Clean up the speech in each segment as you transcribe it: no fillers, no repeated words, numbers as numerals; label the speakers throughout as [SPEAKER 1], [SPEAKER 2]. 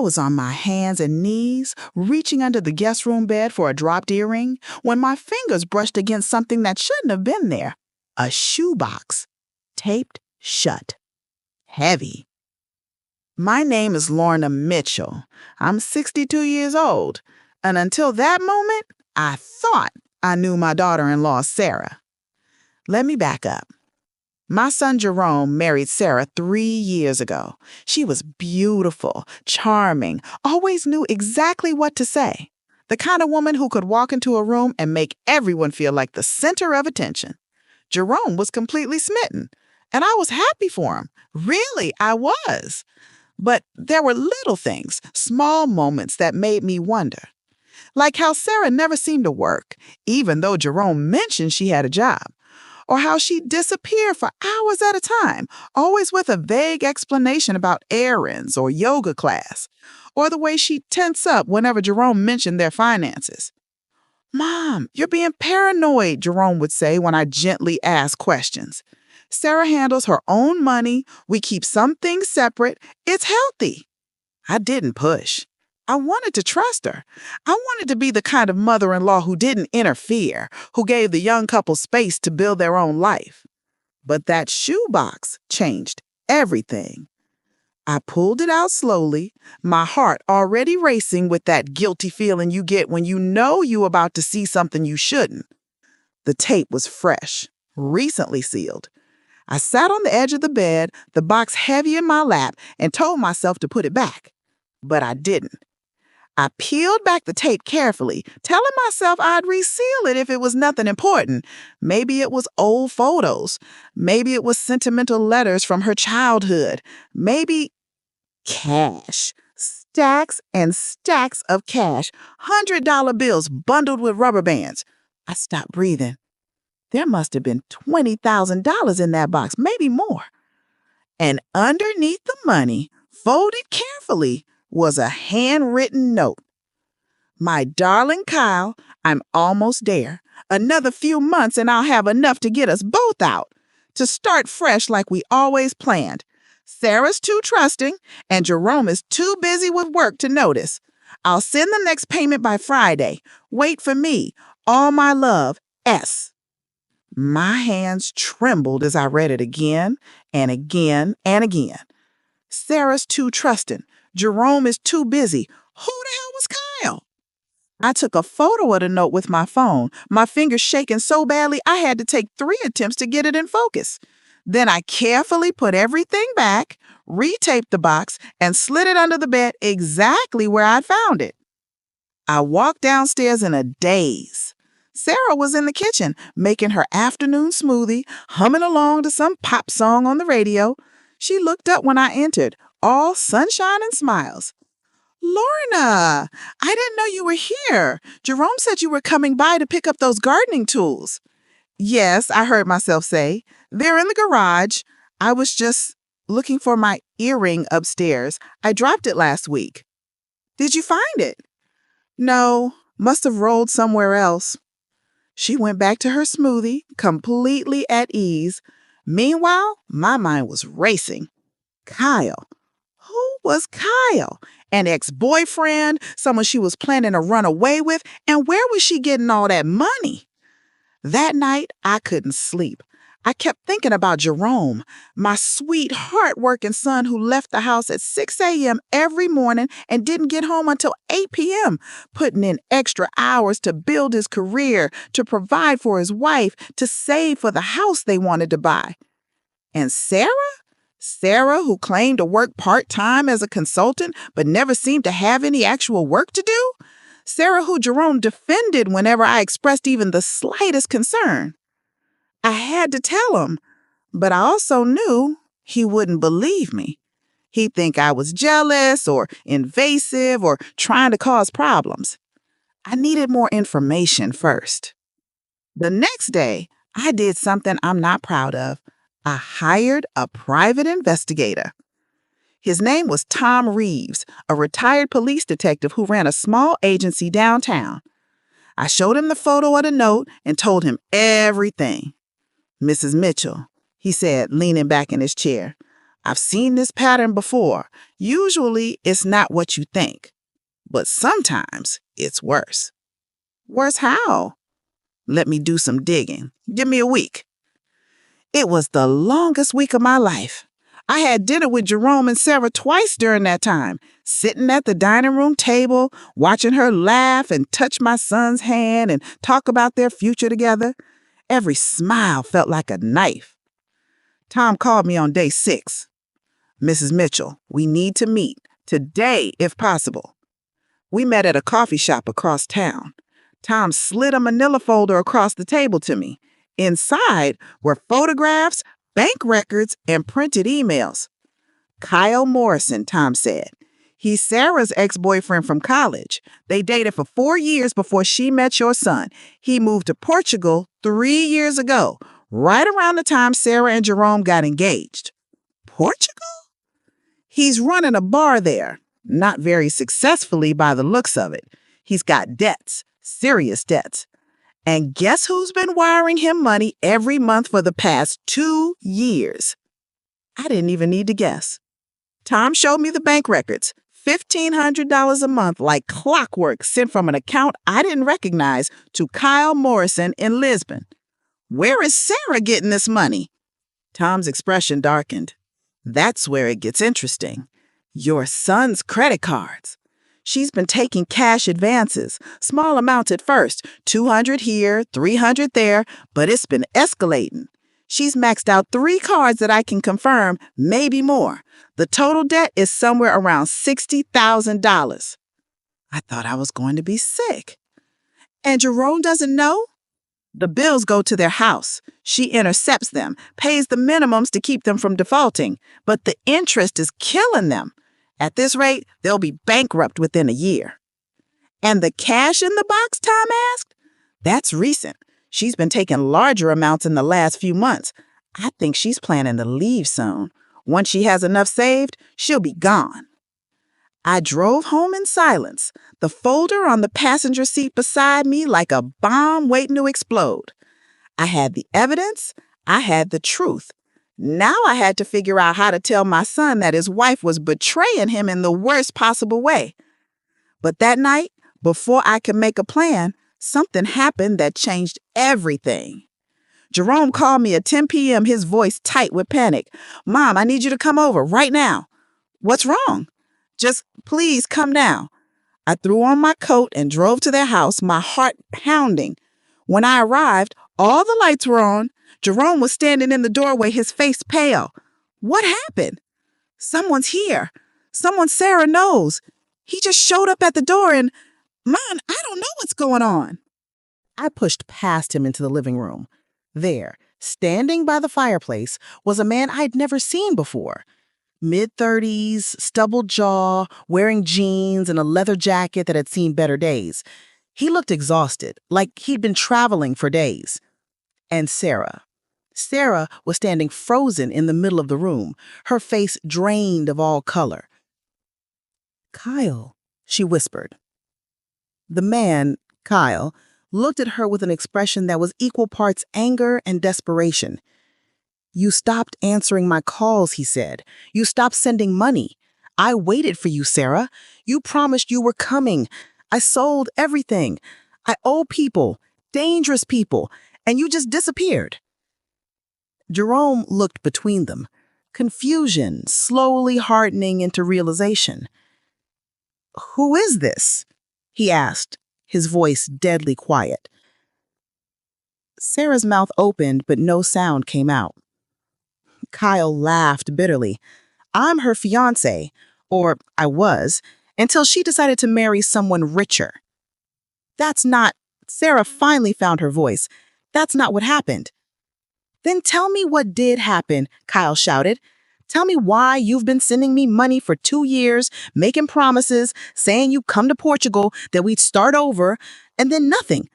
[SPEAKER 1] was on my hands and knees, reaching under the guest room bed for a dropped earring, when my fingers brushed against something that shouldn't have been there. A shoebox, taped shut. Heavy. My name is Lorna Mitchell. I'm 62 years old, and until that moment, I thought I knew my daughter-in-law, Sarah. Let me back up. My son Jerome married Sarah 3 years ago. She was beautiful, charming, always knew exactly what to say. The kind of woman who could walk into a room and make everyone feel like the center of attention. Jerome was completely smitten, and I was happy for him. Really, I was. But there were little things, small moments that made me wonder. Like how Sarah never seemed to work, even though Jerome mentioned she had a job. Or how she'd disappear for hours at a time, always with a vague explanation about errands or yoga class. Or the way she'd tense up whenever Jerome mentioned their finances. "Mom, you're being paranoid," Jerome would say when I gently asked questions. "Sarah handles her own money. We keep some things separate. It's healthy." I didn't push. I wanted to trust her. I wanted to be the kind of mother-in-law who didn't interfere, who gave the young couple space to build their own life. But that shoebox changed everything. I pulled it out slowly, my heart already racing with that guilty feeling you get when you know you're about to see something you shouldn't. The tape was fresh, recently sealed. I sat on the edge of the bed, the box heavy in my lap, and told myself to put it back. But I didn't. I peeled back the tape carefully, telling myself I'd reseal it if it was nothing important. Maybe it was old photos. Maybe it was sentimental letters from her childhood. Maybe cash. Stacks and stacks of cash. $100 bills bundled with rubber bands. I stopped breathing. There must have been $20,000 in that box, maybe more. And underneath the money, folded carefully, was a handwritten note. "My darling Kyle, I'm almost there. Another few months and I'll have enough to get us both out. To start fresh like we always planned. Sarah's too trusting and Jerome is too busy with work to notice. I'll send the next payment by Friday. Wait for me. All my love, S." My hands trembled as I read it again and again and again. Sarah's too trusting. Jerome is too busy. Who the hell was Kyle? I took a photo of the note with my phone, my fingers shaking so badly I had to take 3 attempts to get it in focus. Then I carefully put everything back, retaped the box, and slid it under the bed exactly where I'd found it. I walked downstairs in a daze. Sarah was in the kitchen, making her afternoon smoothie, humming along to some pop song on the radio. She looked up when I entered, all sunshine and smiles. "Lorna, I didn't know you were here. Jerome said you were coming by to pick up those gardening tools." "Yes," I heard myself say. "They're in the garage. I was just looking for my earring upstairs. I dropped it last week." "Did you find it?" "No, must have rolled somewhere else." She went back to her smoothie, completely at ease. Meanwhile, my mind was racing. Kyle. Who was Kyle? An ex-boyfriend? Someone she was planning to run away with? And where was she getting all that money? That night, I couldn't sleep. I kept thinking about Jerome, my sweet, hard-working son who left the house at 6 a.m. every morning and didn't get home until 8 p.m., putting in extra hours to build his career, to provide for his wife, to save for the house they wanted to buy. And Sarah? Sarah, who claimed to work part-time as a consultant but never seemed to have any actual work to do? Sarah, who Jerome defended whenever I expressed even the slightest concern. I had to tell him, but I also knew he wouldn't believe me. He'd think I was jealous or invasive or trying to cause problems. I needed more information first. The next day, I did something I'm not proud of. I hired a private investigator. His name was Tom Reeves, a retired police detective who ran a small agency downtown. I showed him the photo of the note and told him everything. "Mrs. Mitchell," he said, leaning back in his chair, I've seen this pattern before. Usually, it's not what you think, but sometimes it's worse. Worse how? Let me do some digging. Give me a week. It was the longest week of my life. I had dinner with Jerome and Sarah twice during that time, sitting at the dining room table, watching her laugh and touch my son's hand and talk about their future together. Every smile felt like a knife. Tom called me on day 6. Mrs. Mitchell, we need to meet, today if possible. We met at a coffee shop across town. Tom slid a manila folder across the table to me. Inside were photographs, bank records, and printed emails. Kyle Morrison, Tom said. He's Sarah's ex-boyfriend from college. They dated for 4 years before she met your son. He moved to Portugal 3 years ago, right around the time Sarah and Jerome got engaged. Portugal? He's running a bar there, not very successfully by the looks of it. He's got debts, serious debts. And guess who's been wiring him money every month for the past 2 years? I didn't even need to guess. Tom showed me the bank records. $1,500 a month like clockwork sent from an account I didn't recognize to Kyle Morrison in Lisbon. Where is Sarah getting this money? Tom's expression darkened. That's where it gets interesting. Your son's credit cards. She's been taking cash advances, small amounts at first, $200 here, $300 there, but it's been escalating. She's maxed out 3 cards that I can confirm, maybe more. The total debt is somewhere around $60,000. I thought I was going to be sick. And Jerome doesn't know? The bills go to their house. She intercepts them, pays the minimums to keep them from defaulting, but the interest is killing them. At this rate, they'll be bankrupt within a year. And the cash in the box, Tom asked? That's recent. She's been taking larger amounts in the last few months. I think she's planning to leave soon. Once she has enough saved, she'll be gone. I drove home in silence, the folder on the passenger seat beside me like a bomb waiting to explode. I had the evidence. I had the truth. Now I had to figure out how to tell my son that his wife was betraying him in the worst possible way. But that night, before I could make a plan, something happened that changed everything. Jerome called me at 10 p.m., his voice tight with panic. Mom, I need you to come over right now. What's wrong? Just please come down. I threw on my coat and drove to their house, my heart pounding. When I arrived, all the lights were on. Jerome was standing in the doorway, his face pale. What happened? Someone's here. Someone Sarah knows. He just showed up at the door and, Mom, I don't know what's going on. I pushed past him into the living room. There, standing by the fireplace, was a man I'd never seen before. Mid-30s, stubbled jaw, wearing jeans and a leather jacket that had seen better days. He looked exhausted, like he'd been traveling for days. And Sarah. Sarah was standing frozen in the middle of the room, her face drained of all color. Kyle, she whispered. The man, Kyle, looked at her with an expression that was equal parts anger and desperation. You stopped answering my calls, he said. You stopped sending money. I waited for you, Sarah. You promised you were coming. I sold everything. I owe people, dangerous people, and you just disappeared. Jerome looked between them, confusion slowly hardening into realization. Who is this? He asked, his voice deadly quiet. Sarah's mouth opened, but no sound came out. Kyle laughed bitterly. I'm her fiancé, or I was, until she decided to marry someone richer. That's not, Sarah finally found her voice. That's not what happened. Then tell me what did happen, Kyle shouted. Tell me why you've been sending me money for 2 years, making promises, saying you'd come to Portugal, that we'd start over, and then nothing.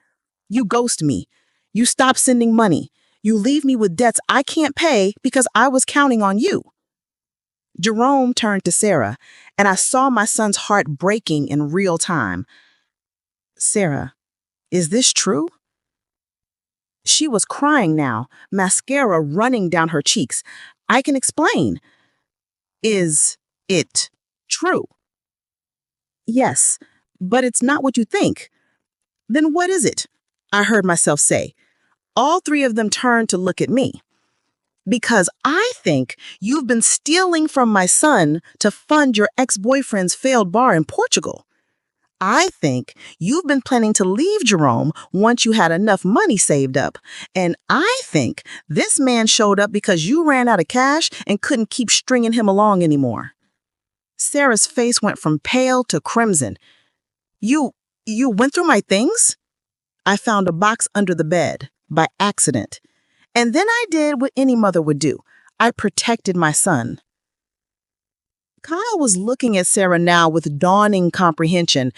[SPEAKER 1] You ghost me. You stop sending money. You leave me with debts I can't pay because I was counting on you. Jerome turned to Sarah, and I saw my son's heart breaking in real time. Sarah, is this true? She was crying now, mascara running down her cheeks. I can explain. Is it true? Yes, but it's not what you think. Then what is it? I heard myself say. All three of them turned to look at me. Because I think you've been stealing from my son to fund your ex-boyfriend's failed bar in Portugal. I think you've been planning to leave Jerome once you had enough money saved up. And I think this man showed up because you ran out of cash and couldn't keep stringing him along anymore. Sarah's face went from pale to crimson. You went through my things? I found a box under the bed, by accident. And then I did what any mother would do. I protected my son. Kyle was looking at Sarah now with dawning comprehension.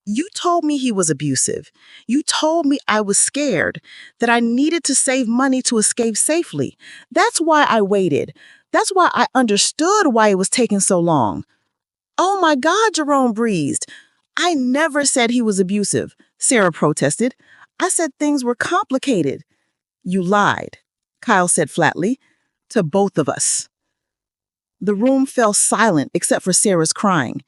[SPEAKER 1] You told me he was abusive. You told me I was scared, that I needed to save money to escape safely. That's why I waited. That's why I understood why it was taking so long. Oh my God, Jerome breathed. I never said he was abusive, Sarah protested. I said things were complicated. You lied, Kyle said flatly, to both of us. The room fell silent except for Sarah's crying.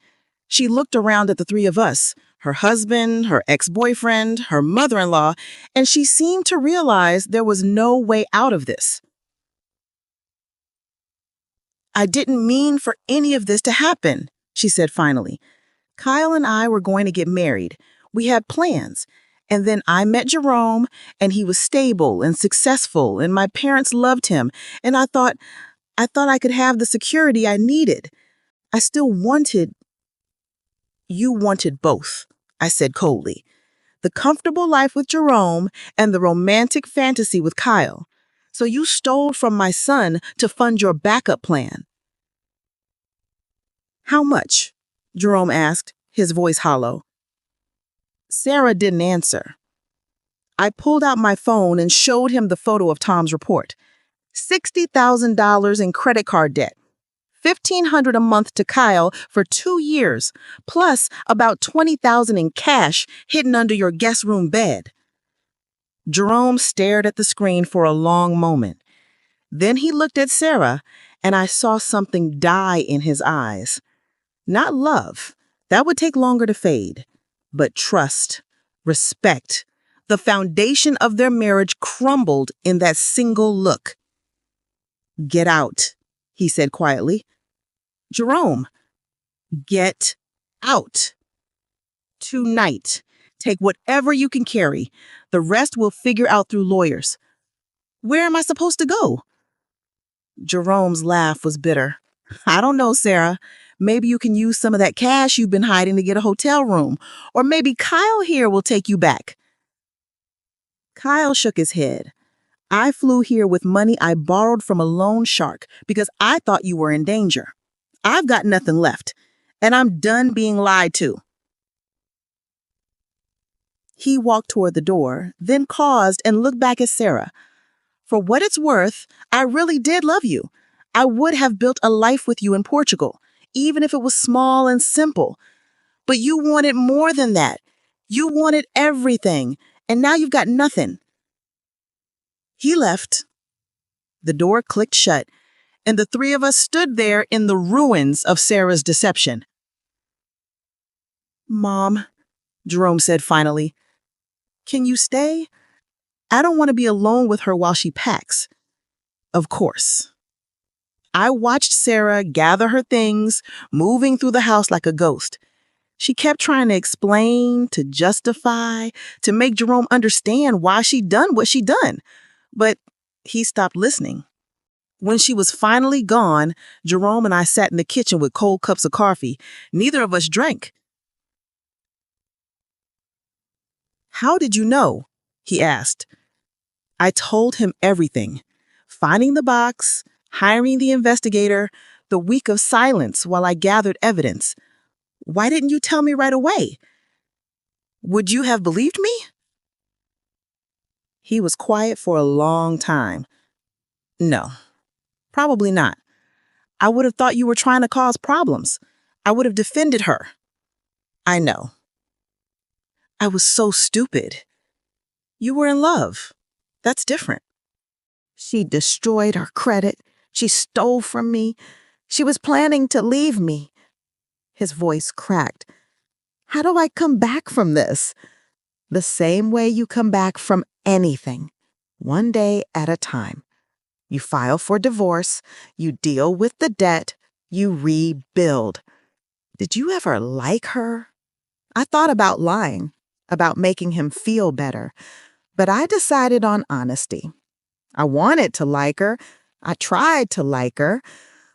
[SPEAKER 1] She looked around at the three of us, her husband, her ex-boyfriend, her mother-in-law, and she seemed to realize there was no way out of this. I didn't mean for any of this to happen, she said finally. Kyle and I were going to get married. We had plans. And then I met Jerome, and he was stable and successful, and my parents loved him, and I thought I could have the security I needed. I still wanted. You wanted both, I said coldly. The comfortable life with Jerome and the romantic fantasy with Kyle. So you stole from my son to fund your backup plan. How much? Jerome asked, his voice hollow. Sarah didn't answer. I pulled out my phone and showed him the photo of Tom's report. $60,000 in credit card debt. $1,500 a month to Kyle for 2 years, plus about $20,000 in cash hidden under your guest room bed. Jerome stared at the screen for a long moment. Then he looked at Sarah, and I saw something die in his eyes. Not love. That would take longer to fade. But trust, respect. The foundation of their marriage crumbled in that single look. Get out, he said quietly. Jerome, get out. Tonight. Take whatever you can carry. The rest we'll figure out through lawyers. Where am I supposed to go? Jerome's laugh was bitter. I don't know, Sarah. Maybe you can use some of that cash you've been hiding to get a hotel room. Or maybe Kyle here will take you back. Kyle shook his head. I flew here with money I borrowed from a loan shark because I thought you were in danger. I've got nothing left, and I'm done being lied to. He walked toward the door, then paused and looked back at Sarah. For what it's worth, I really did love you. I would have built a life with you in Portugal, even if it was small and simple. But you wanted more than that. You wanted everything, and now you've got nothing. He left. The door clicked shut, and the three of us stood there in the ruins of Sarah's deception. Mom, Jerome said finally, can you stay? I don't want to be alone with her while she packs. Of course. I watched Sarah gather her things, moving through the house like a ghost. She kept trying to explain, to justify, to make Jerome understand why she'd done what she'd done. But he stopped listening. When she was finally gone, Jerome and I sat in the kitchen with cold cups of coffee. Neither of us drank. How did you know? He asked. I told him everything. Finding the box, hiring the investigator, the week of silence while I gathered evidence. Why didn't you tell me right away? Would you have believed me? He was quiet for a long time. No, probably not. I would have thought you were trying to cause problems. I would have defended her. I know. I was so stupid. You were in love. That's different. She destroyed her credit. She stole from me.
[SPEAKER 2] She was planning to leave me. His voice cracked. How do I come back from this? The same way you come back from anything, one day at a time. You file for divorce, you deal with the debt, you rebuild. Did you ever like her? I thought about lying, about making him feel better, but I decided on honesty. I wanted to like her. I tried to like her,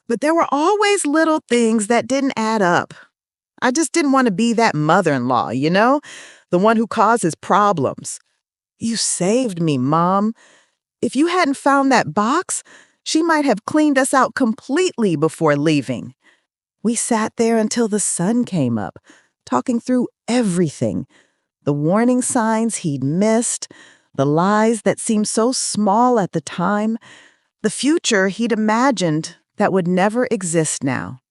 [SPEAKER 2] but there were always little things that didn't add up. I just didn't want to be that mother-in-law, the one who causes problems. You saved me, Mom. If you hadn't found that box, she might have cleaned us out completely before leaving. We sat there until the sun came up, talking through everything. The warning signs he'd missed, the lies that seemed so small at the time, the future he'd imagined that would never exist now.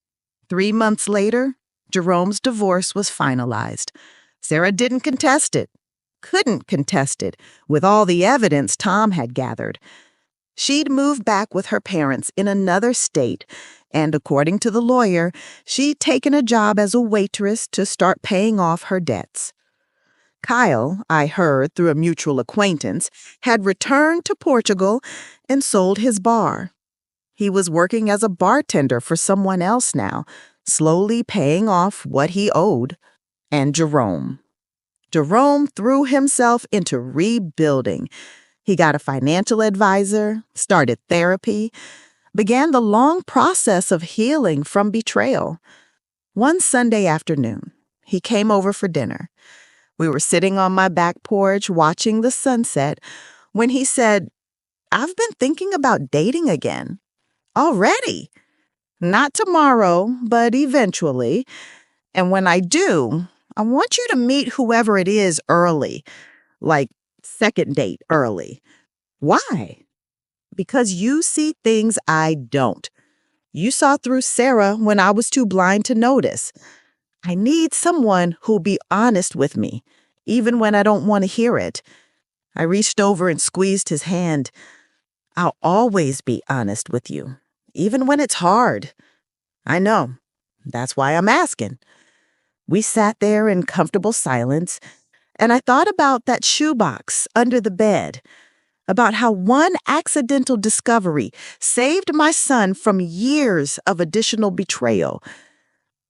[SPEAKER 2] 3 months later, Jerome's divorce was finalized. Sarah didn't contest it, couldn't contest it, with all the evidence Tom had gathered. She'd moved back with her parents in another state, and according to the lawyer, she'd taken a job as a waitress to start paying off her debts. Kyle, I heard through a mutual acquaintance, had returned to Portugal and sold his bar. He was working as a bartender for someone else now, slowly paying off what he owed. And Jerome threw himself into rebuilding. He got a financial advisor, started therapy, began the long process of healing from betrayal. One Sunday afternoon, he came over for dinner. We were sitting on my back porch watching the sunset when he said, "I've been thinking about dating again." Already. Not tomorrow, but eventually. And when I do, I want you to meet whoever it is early, like second date early. Why? Because you see things I don't. You saw through Sarah when I was too blind to notice. I need someone who'll be honest with me, even when I don't want to hear it. I reached over and squeezed his hand. I'll always be honest with you, even when it's hard. I know. That's why I'm asking. We sat there in comfortable silence, and I thought about that shoebox under the bed, about how one accidental discovery saved my son from years of additional betrayal,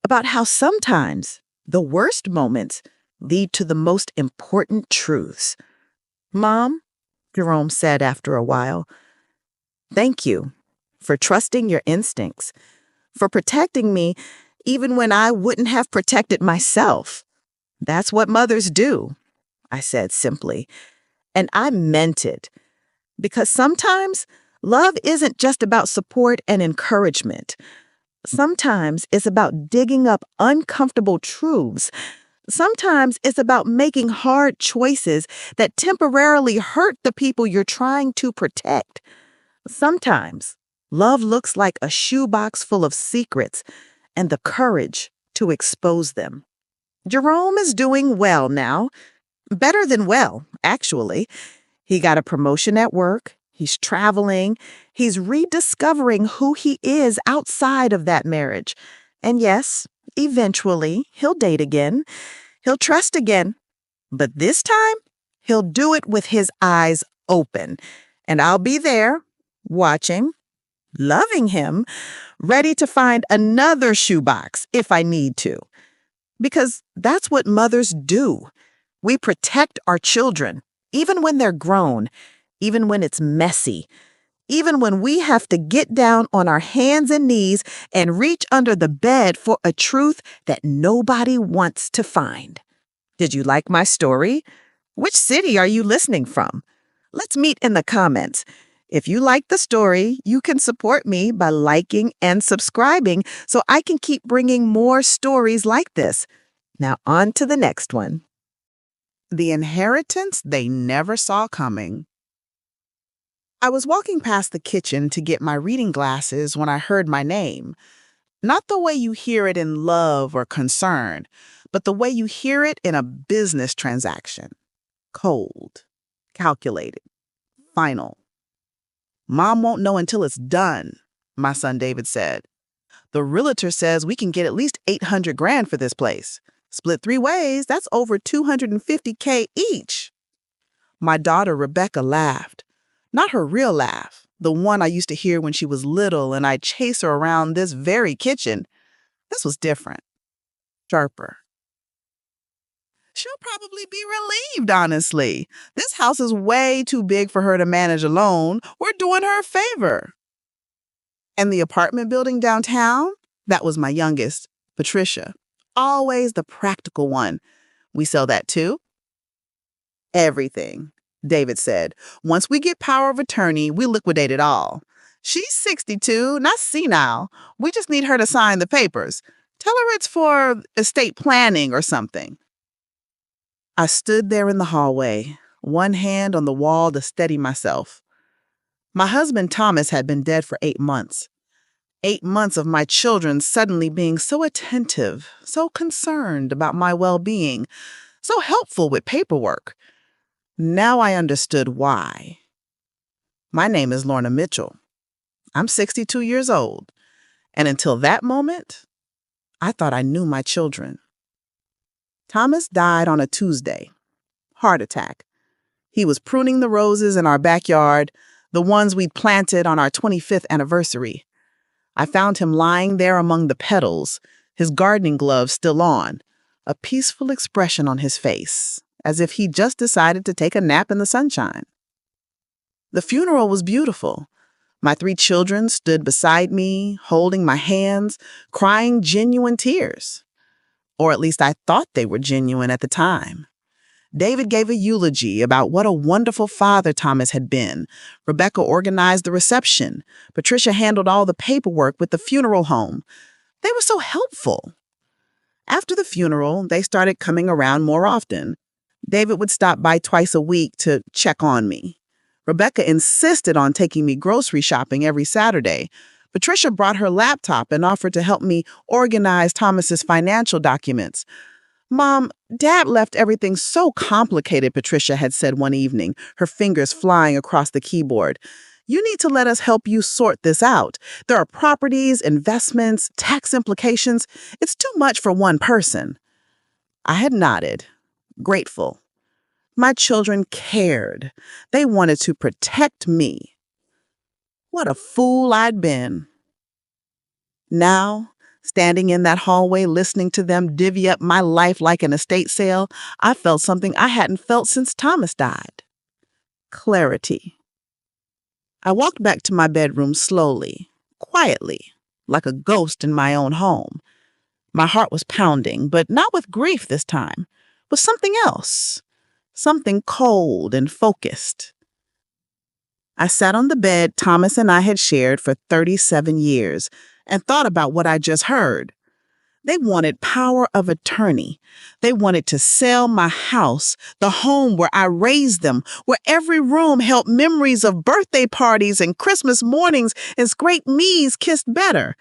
[SPEAKER 2] about how sometimes the worst moments lead to the most important truths. Mom, Jerome said after a while, thank you for trusting your instincts, for protecting me even when I wouldn't have protected myself. That's what mothers do, I said simply. And I meant it. Because sometimes love isn't just about support and encouragement. Sometimes it's about digging up uncomfortable truths. Sometimes it's about making hard choices that temporarily hurt the people you're trying to protect. Sometimes love looks like a shoebox full of secrets and the courage to expose them. Jerome is doing well now. Better than well, actually. He got a promotion at work. He's traveling. He's rediscovering who he is outside of that marriage. And yes, eventually, he'll date again. He'll trust again. But this time, he'll do it with his eyes open. And I'll be there, watching, loving him, ready to find another shoebox if I need to. Because that's what mothers do. We protect our children, even when they're grown, even when it's messy, even when we have to get down on our hands and knees and reach under the bed for a truth that nobody wants to find. Did you like my story? Which city are you listening from? Let's meet in the comments. If you like the story, you can support me by liking and subscribing so I can keep bringing more stories like this. Now on to the next one.
[SPEAKER 1] The inheritance they never saw coming. I was walking past the kitchen to get my reading glasses when I heard my name. Not the way you hear it in love or concern, but the way you hear it in a business transaction. Cold, calculated, final. Mom won't know until it's done, my son David said. The realtor says we can get at least 800 grand for this place. Split 3 ways, that's over 250K each. My daughter Rebecca laughed. Not her real laugh, the one I used to hear when she was little and I'd chase her around this very kitchen. This was different, sharper. She'll probably be relieved, honestly. This house is way too big for her to manage alone. We're doing her a favor. And the apartment building downtown? That was my youngest, Patricia. Always the practical one. We sell that too? Everything, David said. Once we get power of attorney, we liquidate it all. She's 62, not senile. We just need her to sign the papers. Tell her it's for estate planning or something. I stood there in the hallway, one hand on the wall to steady myself. My husband Thomas had been dead for 8 months. 8 months of my children suddenly being so attentive, so concerned about my well-being, so helpful with paperwork. Now I understood why. My name is Lorna Mitchell. I'm 62 years old, and until that moment, I thought I knew my children. Thomas died on a Tuesday. Heart attack. He was pruning the roses in our backyard, the ones we'd planted on our 25th anniversary. I found him lying there among the petals, his gardening gloves still on, a peaceful expression on his face, as if he'd just decided to take a nap in the sunshine. The funeral was beautiful. My 3 children stood beside me, holding my hands, crying genuine tears. Or at least I thought they were genuine at the time. David gave a eulogy about what a wonderful father Thomas had been. Rebecca organized the reception. Patricia handled all the paperwork with the funeral home. They were so helpful. After the funeral, they started coming around more often. David would stop by twice a week to check on me. Rebecca insisted on taking me grocery shopping every Saturday. Patricia brought her laptop and offered to help me organize Thomas's financial documents. Mom, Dad left everything so complicated, Patricia had said one evening, her fingers flying across the keyboard. You need to let us help you sort this out. There are properties, investments, tax implications. It's too much for one person. I had nodded, grateful. My children cared. They wanted to protect me. What a fool I'd been. Now, standing in that hallway listening to them divvy up my life like an estate sale, I felt something I hadn't felt since Thomas died. Clarity. I walked back to my bedroom slowly, quietly, like a ghost in my own home. My heart was pounding, but not with grief this time, with something else, something cold and focused. I sat on the bed Thomas and I had shared for 37 years and thought about what I just heard. They wanted power of attorney. They wanted to sell my house, the home where I raised them, where every room held memories of birthday parties and Christmas mornings as great me's kissed better.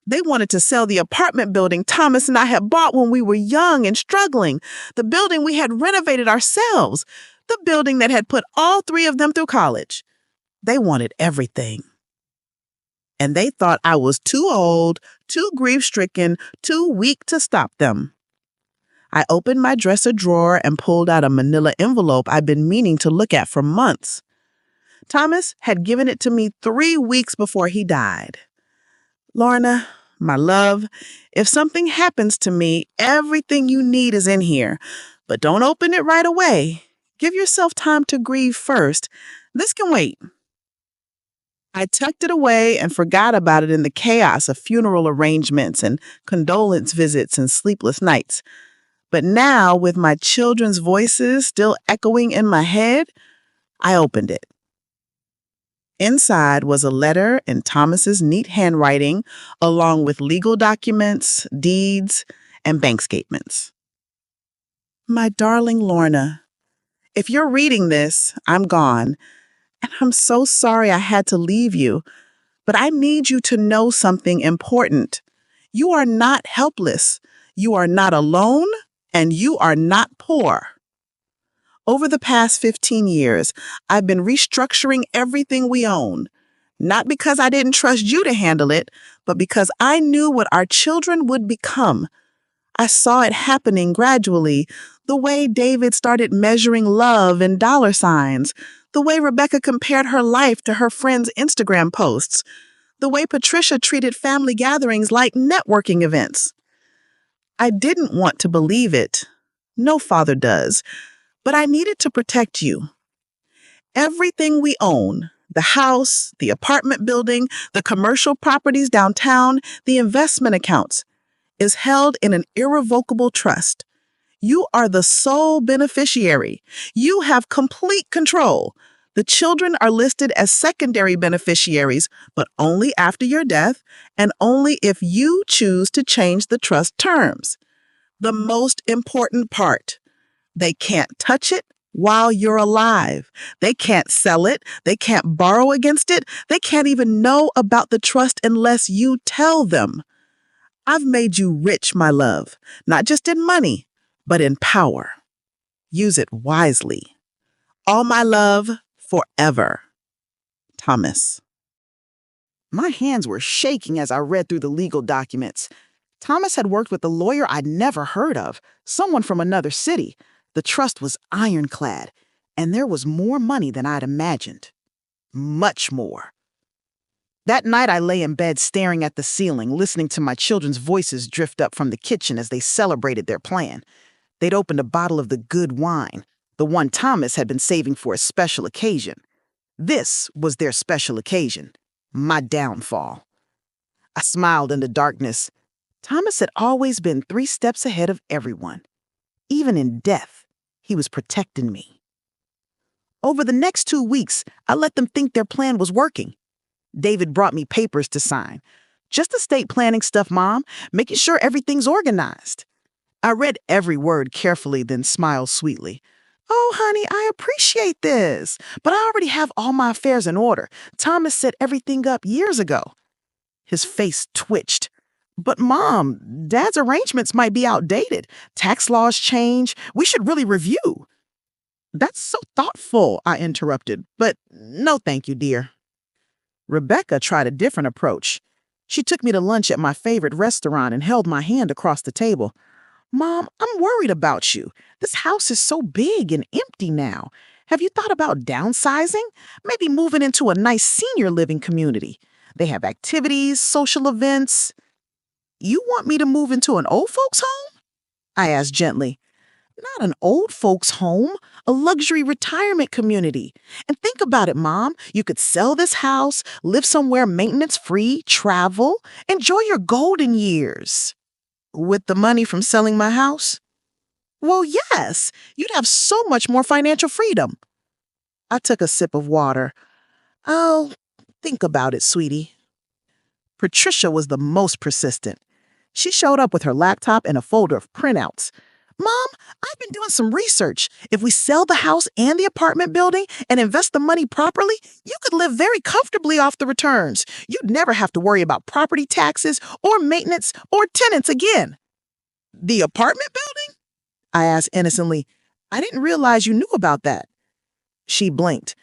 [SPEAKER 1] They wanted to sell the apartment building Thomas and I had bought when we were young and struggling, the building we had renovated ourselves, the building that had put all 3 of them through college. They wanted everything. And they thought I was too old, too grief-stricken, too weak to stop them. I opened my dresser drawer and pulled out a manila envelope I'd been meaning to look at for months. Thomas had given it to me 3 weeks before he died. Lorna, my love, if something happens to me, everything you need is in here. But don't open it right away. Give yourself time to grieve first. This can wait. I tucked it away and forgot about it in the chaos of funeral arrangements and condolence visits and sleepless nights. But now, with my children's voices still echoing in my head, I opened it. Inside was a letter in Thomas's neat handwriting, along with legal documents, deeds, and bank statements. My darling Lorna, if you're reading this, I'm gone. And I'm so sorry I had to leave you, but I need you to know something important. You are not helpless. You are not alone, and you are not poor. Over the past 15 years, I've been restructuring everything we own. Not because I didn't trust you to handle it, but because I knew what our children would become. I saw it happening gradually, the way David started measuring love in dollar signs, the way Rebecca compared her life to her friends' Instagram posts, the way Patricia treated family gatherings like networking events. I didn't want to believe it. No father does. But I needed to protect you. Everything we own, the house, the apartment building, the commercial properties downtown, the investment accounts, is held in an irrevocable trust. You are the sole beneficiary. You have complete control. The children are listed as secondary beneficiaries, but only after your death and only if you choose to change the trust terms. The most important part, they can't touch it while you're alive. They can't sell it. They can't borrow against it. They can't even know about the trust unless you tell them. I've made you rich, my love, not just in money, but in power. Use it wisely. All my love, forever. Thomas. My hands were shaking as I read through the legal documents. Thomas had worked with a lawyer I'd never heard of, someone from another city. The trust was ironclad, and there was more money than I'd imagined. Much more. That night, I lay in bed staring at the ceiling, listening to my children's voices drift up from the kitchen as they celebrated their plan. They'd opened a bottle of the good wine, the one Thomas had been saving for a special occasion. This was their special occasion, my downfall. I smiled in the darkness. Thomas had always been 3 steps ahead of everyone. Even in death, he was protecting me. Over the next 2 weeks, I let them think their plan was working. David brought me papers to sign. Just estate planning stuff, Mom, making sure everything's organized. I read every word carefully, then smiled sweetly. Oh, honey, I appreciate this, but I already have all my affairs in order. Thomas set everything up years ago. His face twitched. But Mom, Dad's arrangements might be outdated. Tax laws change. We should really review. That's so thoughtful, I interrupted, but no thank you, dear. Rebecca tried a different approach. She took me to lunch at my favorite restaurant and held my hand across the table. Mom, I'm worried about you. This house is so big and empty now. Have you thought about downsizing? Maybe moving into a nice senior living community. They have activities, social events. You want me to move into an old folks' home? I asked gently. Not an old folks' home, a luxury retirement community. And think about it, Mom. You could sell this house, live somewhere maintenance-free, travel, enjoy your golden years. With the money from selling my house? Well, yes. You'd have so much more financial freedom. I took a sip of water. I'll think about it, sweetie. Patricia was the most persistent. She showed up with her laptop and a folder of printouts. Mom, I've been doing some research. If we sell the house and the apartment building and invest the money properly, you could live very comfortably off the returns. You'd never have to worry about property taxes or maintenance or tenants again. The apartment building? I asked innocently. I didn't realize you knew about that. She blinked.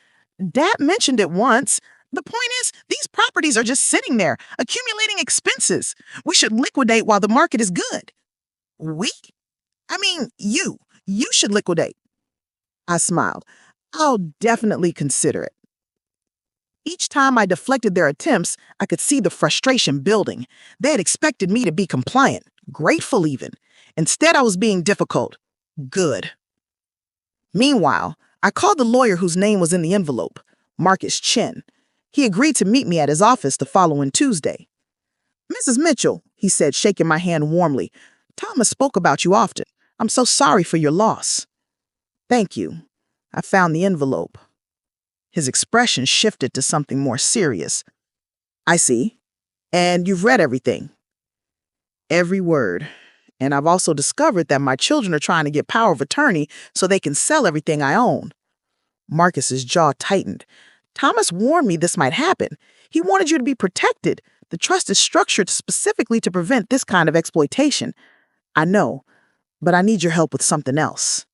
[SPEAKER 1] Dad mentioned it once. The point is, these properties are just sitting there, accumulating expenses. We should liquidate while the market is good. We? I mean, you. You should liquidate. I smiled. I'll definitely consider it. Each time I deflected their attempts, I could see the frustration building. They had expected me to be compliant, grateful even. Instead, I was being difficult. Good. Meanwhile, I called the lawyer whose name was in the envelope, Marcus Chin. He agreed to meet me at his office the following Tuesday. Mrs. Mitchell, he said, shaking my hand warmly, Thomas spoke about you often. I'm so sorry for your loss. Thank you. I found the envelope. His expression shifted to something more serious. I see. And you've read everything. Every word. And I've also discovered that my children are trying to get power of attorney so they can sell everything I own. Marcus's jaw tightened. Thomas warned me this might happen. He wanted you to be protected. The trust is structured specifically to prevent this kind of exploitation. I know, but I need your help with something else.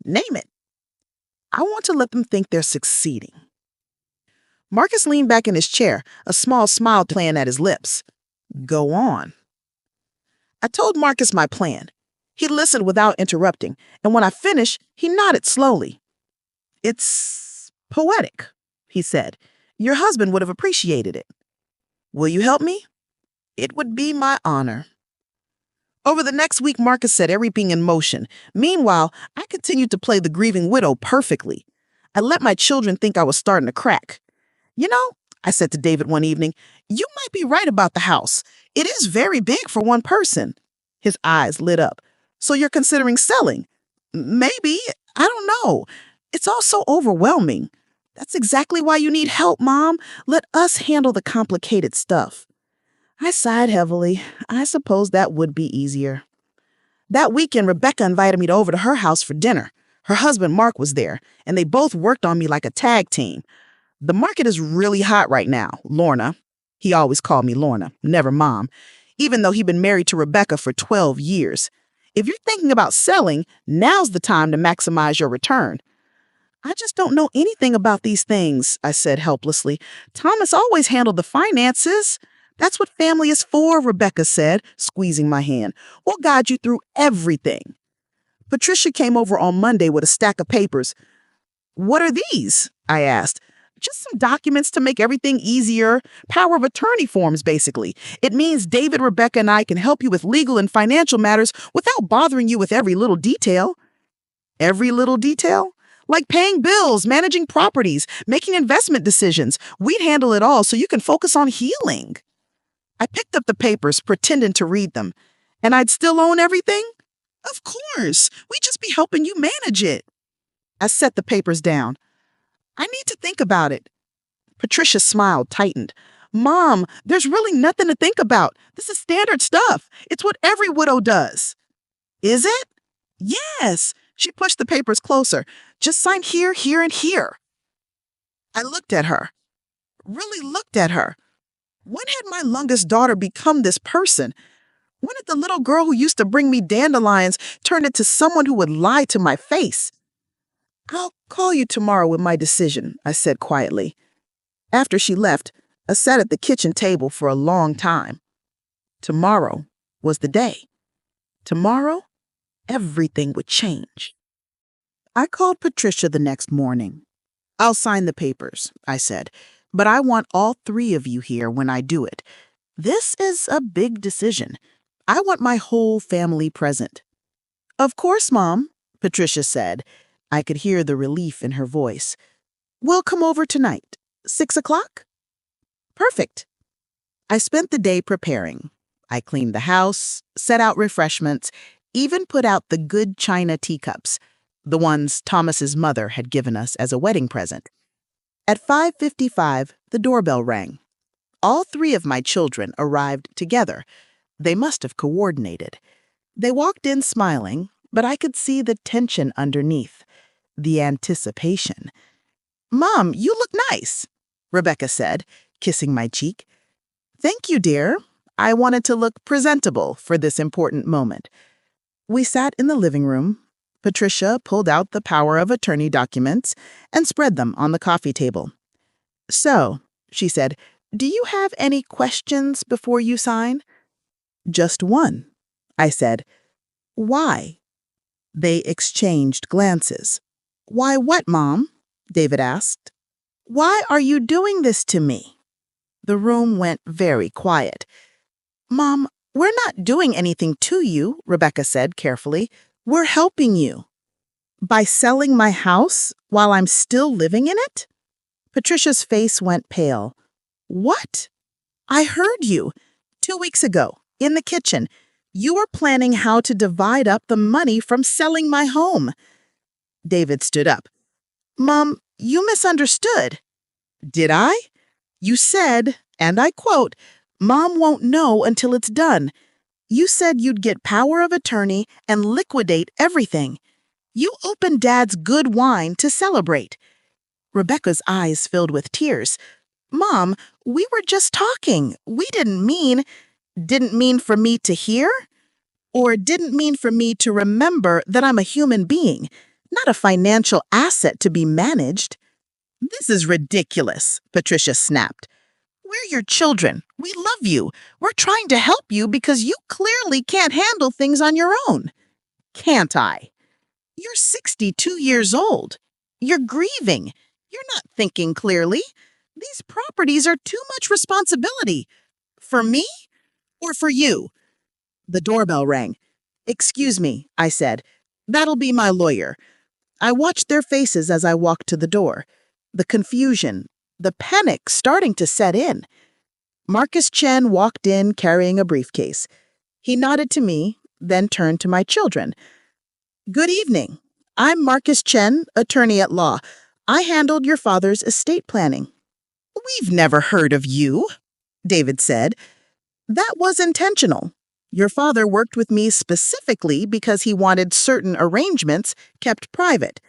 [SPEAKER 1] Name it. I want to let them think they're succeeding. Marcus leaned back in his chair, a small smile playing at his lips. Go on. I told Marcus my plan. He listened without interrupting, and when I finished, he nodded slowly. It's poetic, he said. Your husband would have appreciated it. Will you help me? It would be my honor. Over the next week, Marcus set everything in motion. Meanwhile, I continued to play the grieving widow perfectly. I let my children think I was starting to crack. You know, I said to David one evening, you might be right about the house. It is very big for one person. His eyes lit up. So you're considering selling? Maybe. I don't know. It's all so overwhelming. That's exactly why you need help, Mom. Let us handle the complicated stuff. I sighed heavily. I suppose that would be easier. That weekend, Rebecca invited me over to her house for dinner. Her husband, Mark, was there, and they both worked on me like a tag team. The market is really hot right now, Lorna. He always called me Lorna, never Mom, even though he'd been married to Rebecca for 12 years. If you're thinking about selling, now's the time to maximize your return. I just don't know anything about these things, I said helplessly. Thomas always handled the finances. That's what family is for, Rebecca said, squeezing my hand. We'll guide you through everything. Patricia came over on Monday with a stack of papers. What are these? I asked. Just some documents to make everything easier. Power of attorney forms, basically. It means David, Rebecca, and I can help you with legal and financial matters without bothering you with every little detail. Every little detail? Like paying bills, managing properties, making investment decisions. We'd handle it all so you can focus on healing. I picked up the papers, pretending to read them. And I'd still own everything? Of course. We'd just be helping you manage it. I set the papers down. I need to think about it. Patricia's smile tightened. Mom, there's really nothing to think about. This is standard stuff. It's what every widow does. Is it? Yes. She pushed the papers closer. Just sign here, here, and here. I looked at her. Really looked at her. When had my youngest daughter become this person? When did the little girl who used to bring me dandelions turn into someone who would lie to my face? I'll call you tomorrow with my decision, I said quietly. After she left, I sat at the kitchen table for a long time. Tomorrow was the day. Tomorrow, everything would change. I called Patricia the next morning. I'll sign the papers, I said, but I want all three of you here when I do it. This is a big decision. I want my whole family present. Of course, Mom, Patricia said. I could hear the relief in her voice. We'll come over tonight. 6 o'clock? Perfect. I spent the day preparing. I cleaned the house, set out refreshments, even put out the good china teacups, the ones Thomas's mother had given us as a wedding present. At 5:55, the doorbell rang. All three of my children arrived together. They must have coordinated. They walked in smiling, but I could see the tension underneath, the anticipation. Mom, you look nice, Rebecca said, kissing my cheek. Thank you, dear. I wanted to look presentable for this important moment. We sat in the living room. Patricia pulled out the power of attorney documents and spread them on the coffee table. So, she said, do you have any questions before you sign? Just one, I said. Why? They exchanged glances. Why what, Mom? David asked. Why are you doing this to me? The room went very quiet. Mom, we're not doing anything to you, Rebecca said carefully. We're helping you. By selling my house while I'm still living in it? Patricia's face went pale. What? I heard you. 2 weeks ago, in the kitchen. You were planning how to divide up the money from selling my home. David stood up. Mom, you misunderstood. Did I? You said, and I quote, Mom won't know until it's done. You said you'd get power of attorney and liquidate everything. You opened Dad's good wine to celebrate. Rebecca's eyes filled with tears. Mom, we were just talking. We didn't mean for me to hear? Or didn't mean for me to remember that I'm a human being, not a financial asset to be managed. This is ridiculous, Patricia snapped. We're your children. We love you. We're trying to help you because you clearly can't handle things on your own. Can't I? You're 62 years old. You're grieving. You're not thinking clearly. These properties are too much responsibility. For me or for you? The doorbell rang. Excuse me, I said. That'll be my lawyer. I watched their faces as I walked to the door. The confusion, the panic starting to set in. Marcus Chen walked in carrying a briefcase. He nodded to me, then turned to my children. Good evening. I'm Marcus Chen, attorney at law. I handled your father's estate planning. We've never heard of you, David said. That was intentional. Your father worked with me specifically because he wanted certain arrangements kept private.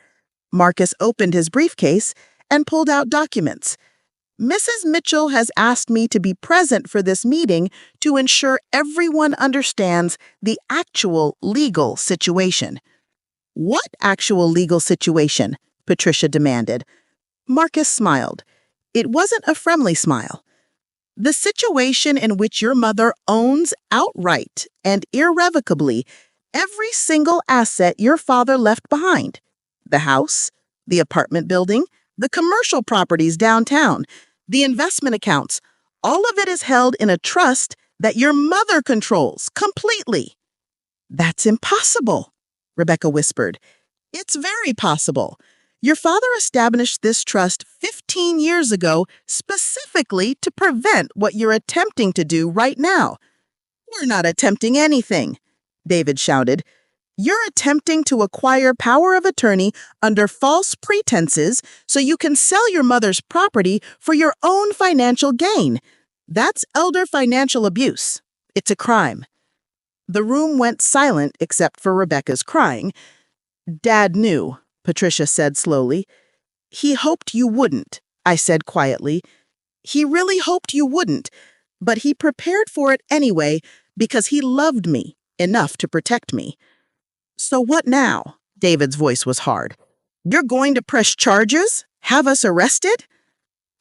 [SPEAKER 1] Marcus opened his briefcase and pulled out documents. Mrs. Mitchell has asked me to be present for this meeting to ensure everyone understands the actual legal situation. What actual legal situation? Patricia demanded. Marcus smiled. It wasn't a friendly smile. The situation in which your mother owns outright and irrevocably every single asset your father left behind. The house, the apartment building, the commercial properties downtown, the investment accounts, all of it is held in a trust that your mother controls completely. That's impossible, Rebecca whispered. It's very possible. Your father established this trust 15 years ago specifically to prevent what you're attempting to do right now. We're not attempting anything, David shouted. You're attempting to acquire power of attorney under false pretenses so you can sell your mother's property for your own financial gain. That's elder financial abuse. It's a crime. The room went silent except for Rebecca's crying. Dad knew, Patricia said slowly. He hoped you wouldn't, I said quietly. He really hoped you wouldn't, but he prepared for it anyway because he loved me enough to protect me. So what now? David's voice was hard. You're going to press charges? Have us arrested?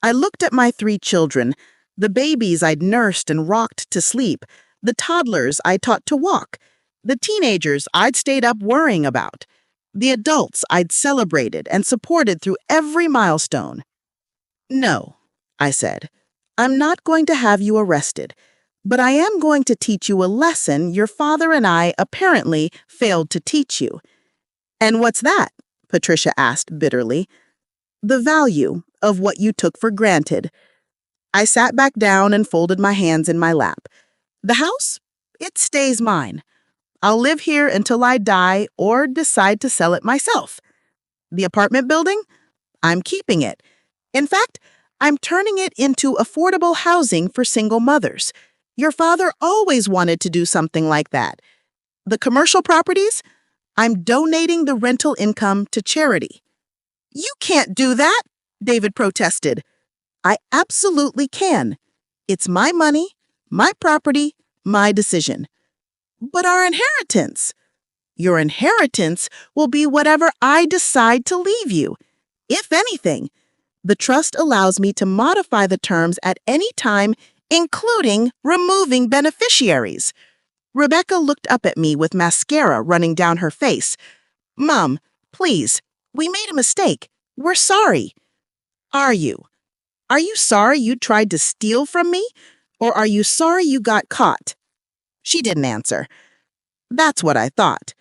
[SPEAKER 1] I looked at my 3 children, the babies I'd nursed and rocked to sleep, the toddlers I taught to walk, the teenagers I'd stayed up worrying about, the adults I'd celebrated and supported through every milestone. No, I said, I'm not going to have you arrested, but I am going to teach you a lesson your father and I apparently failed to teach you. And what's that? Patricia asked bitterly. The value of what you took for granted. I sat back down and folded my hands in my lap. The house? It stays mine. I'll live here until I die or decide to sell it myself. The apartment building? I'm keeping it. In fact, I'm turning it into affordable housing for single mothers. Your father always wanted to do something like that. The commercial properties? I'm donating the rental income to charity. You can't do that, David protested. I absolutely can. It's my money, my property, my decision. But our inheritance? Your inheritance will be whatever I decide to leave you. If anything, the trust allows me to modify the terms at any time, including removing beneficiaries. Rebecca looked up at me with mascara running down her face. Mom, please, we made a mistake. We're sorry. Are you? Are you sorry you tried to steal from me? Or are you sorry you got caught? She didn't answer. That's what I thought.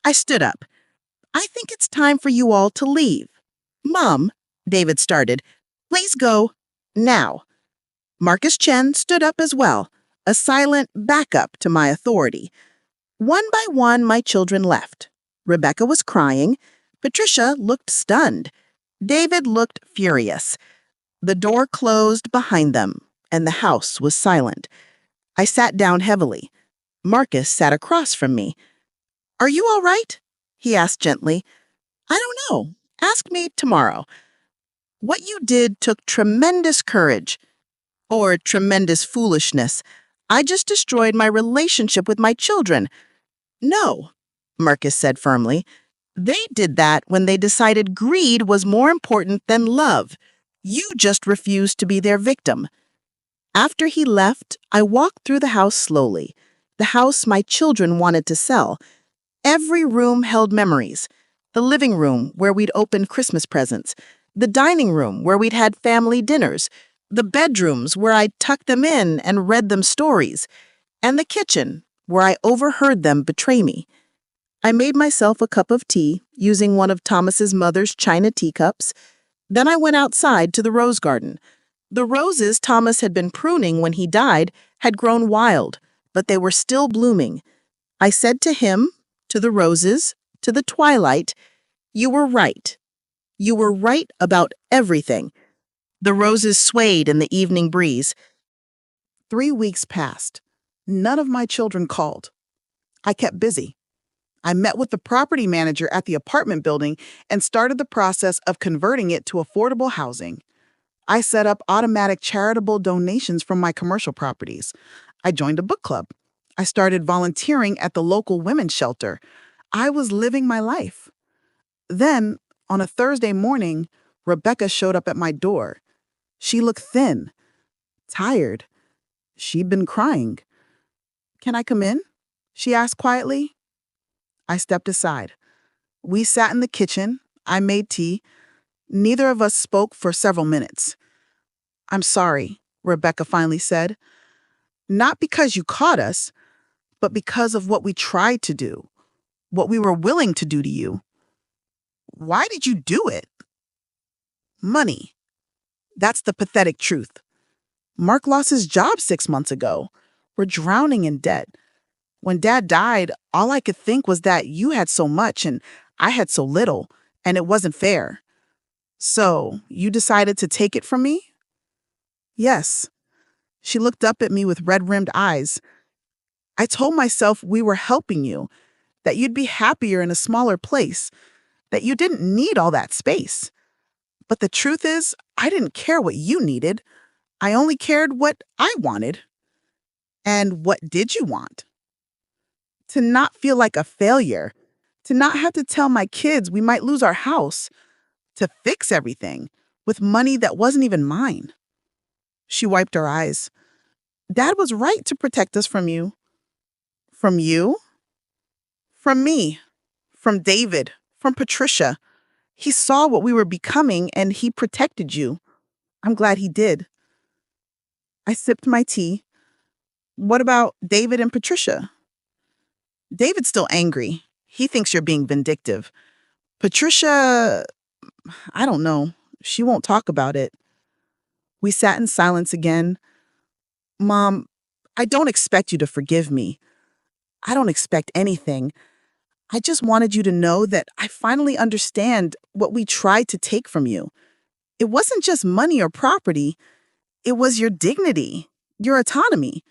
[SPEAKER 1] I stood up. I think it's time for you all to leave. Mom, David started, please go now. Marcus Chen stood up as well, a silent backup to my authority. One by one, my children left. Rebecca was crying. Patricia looked stunned. David looked furious. The door closed behind them, and the house was silent. I sat down heavily. Marcus sat across from me. Are you all right? He asked gently. I don't know. Ask me tomorrow. What you did took tremendous courage. Or tremendous foolishness. I just destroyed my relationship with my children. No, Marcus said firmly. They did that when they decided greed was more important than love. You just refused to be their victim. After he left, I walked through the house slowly. The house my children wanted to sell. Every room held memories. The living room where we'd opened Christmas presents. The dining room where we'd had family dinners. The bedrooms where I'd tucked them in and read them stories. And the kitchen where I overheard them betray me. I made myself a cup of tea using one of Thomas's mother's china teacups. Then I went outside to the rose garden. The roses Thomas had been pruning when he died had grown wild, but they were still blooming. I said to him, to the roses, to the twilight, "You were right. You were right about everything." The roses swayed in the evening breeze. 3 weeks passed. None of my children called. I kept busy. I met with the property manager at the apartment building and started the process of converting it to affordable housing. I set up automatic charitable donations from my commercial properties. I joined a book club. I started volunteering at the local women's shelter. I was living my life. Then, on a Thursday morning, Rebecca showed up at my door. She looked thin, tired. She'd been crying. "Can I come in?" she asked quietly. I stepped aside. We sat in the kitchen. I made tea. Neither of us spoke for several minutes. "I'm sorry," Rebecca finally said. "Not because you caught us, but because of what we tried to do, what we were willing to do to you." "Why did you do it?" "Money. That's the pathetic truth. Mark lost his job 6 months ago. We're drowning in debt. When Dad died, all I could think was that you had so much and I had so little, and it wasn't fair. So, you decided to take it from me?" "Yes." She looked up at me with red-rimmed eyes. "I told myself we were helping you, that you'd be happier in a smaller place, that you didn't need all that space. But the truth is, I didn't care what you needed. I only cared what I wanted." "And what did you want?" "To not feel like a failure, to not have to tell my kids we might lose our house, to fix everything with money that wasn't even mine." She wiped her eyes. "Dad was right to protect us from you." "From you?" "From me, from David, from Patricia. He saw what we were becoming and he protected you. I'm glad he did." I sipped my tea. "What about David and Patricia?" "David's still angry. He thinks you're being vindictive. Patricia, I don't know. She won't talk about it." We sat in silence again. "Mom, I don't expect you to forgive me. I don't expect anything. I just wanted you to know that I finally understand what we tried to take from you. It wasn't just money or property. It was your dignity, your autonomy,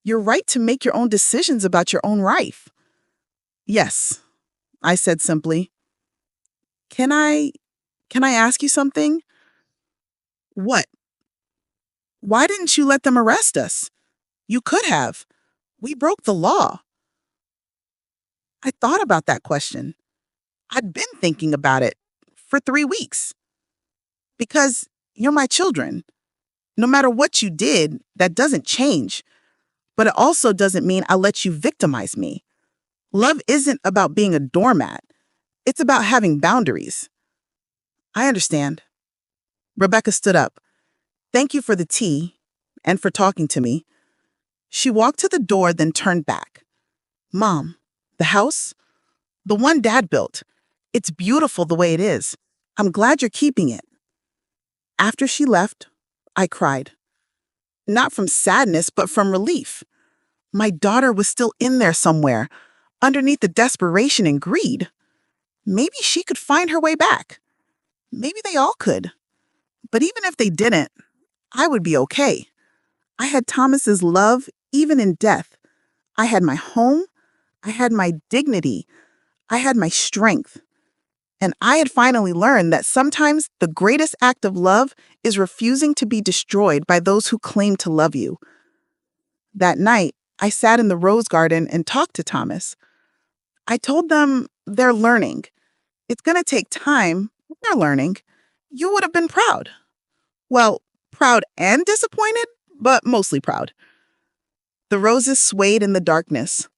[SPEAKER 1] your right to make your own decisions about your own life." "Yes," I said simply. Can I ask you something?" "What?" "Why didn't you let them arrest us? You could have. We broke the law." I thought about that question. I'd been thinking about it for 3 weeks. "Because you're my children. No matter what you did, that doesn't change. But it also doesn't mean I'll let you victimize me. Love isn't about being a doormat. It's about having boundaries." "I understand." Rebecca stood up. "Thank you for the tea and for talking to me." She walked to the door, then turned back. "Mom, the house? The one Dad built. It's beautiful the way it is. I'm glad you're keeping it." After she left, I cried. Not from sadness, but from relief. My daughter was still in there somewhere, underneath the desperation and greed. Maybe she could find her way back. Maybe they all could. But even if they didn't, I would be okay. I had Thomas's love even in death. I had my home. I had my dignity. I had my strength. And I had finally learned that sometimes the greatest act of love is refusing to be destroyed by those who claim to love you. That night, I sat in the rose garden and talked to Thomas. I told them they're learning. It's going to take time. You're learning. You would have been proud. Well, proud and disappointed, but mostly proud. The roses swayed in the darkness.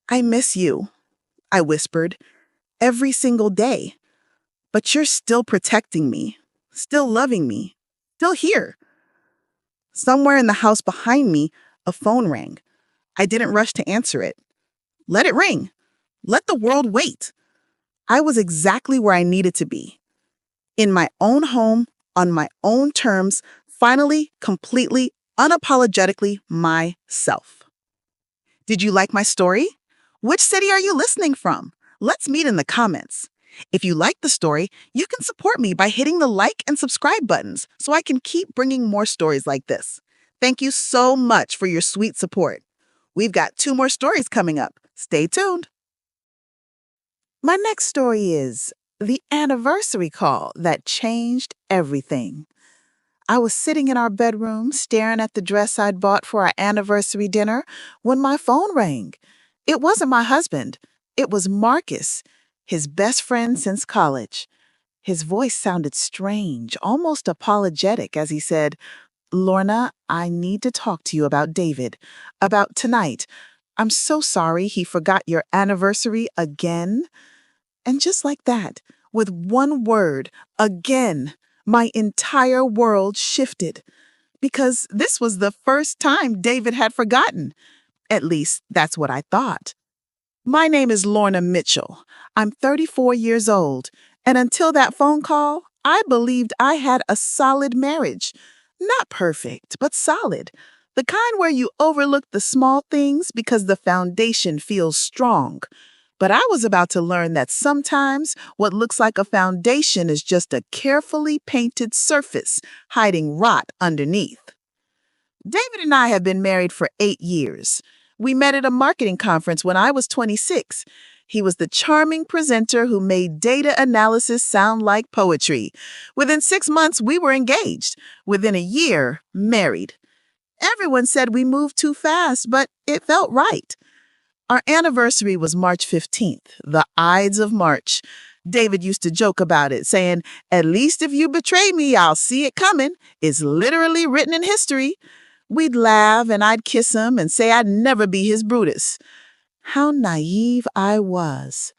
[SPEAKER 1] I miss you, I whispered, every single day. But you're still protecting me, still loving me, still here. Somewhere in the house behind me, a phone rang. I didn't rush to answer it. Let it ring. Let the world wait. I was exactly where I needed to be. In my own home, on my own terms, finally, completely, unapologetically myself. Did you like my story? Which city are you listening from? Let's meet in the comments. If you like the story, you can support me by hitting the like and subscribe buttons so I can keep bringing more stories like this. Thank you so much for your sweet support. We've got 2 more stories coming up. Stay tuned. My next story is the anniversary call that changed everything. I was sitting in our bedroom staring at the dress I'd bought for our anniversary dinner when my phone rang. It wasn't my husband. It was Marcus, his best friend since college. His voice sounded strange, almost apologetic as he said, "Lorna, I need to talk to you about David, about tonight. I'm so sorry he forgot your anniversary again." And just like that, with one word, again, my entire world shifted. Because this was the first time David had forgotten. At least, that's what I thought. My name is Lorna Mitchell. I'm 34 years old. And until that phone call, I believed I had a solid marriage. Not perfect, but solid. The kind where you overlook the small things because the foundation feels strong. But I was about to learn that sometimes what looks like a foundation is just a carefully painted surface hiding rot underneath. David and I have been married for 8 years. We met at a marketing conference when I was 26. He was the charming presenter who made data analysis sound like poetry. Within 6 months, we were engaged. Within a year, married. Everyone said we moved too fast, but it felt right. Our anniversary was March 15th, the Ides of March. David used to joke about it, saying, "At least if you betray me, I'll see it coming. It's literally written in history." We'd laugh and I'd kiss him and say I'd never be his Brutus. How naive I was.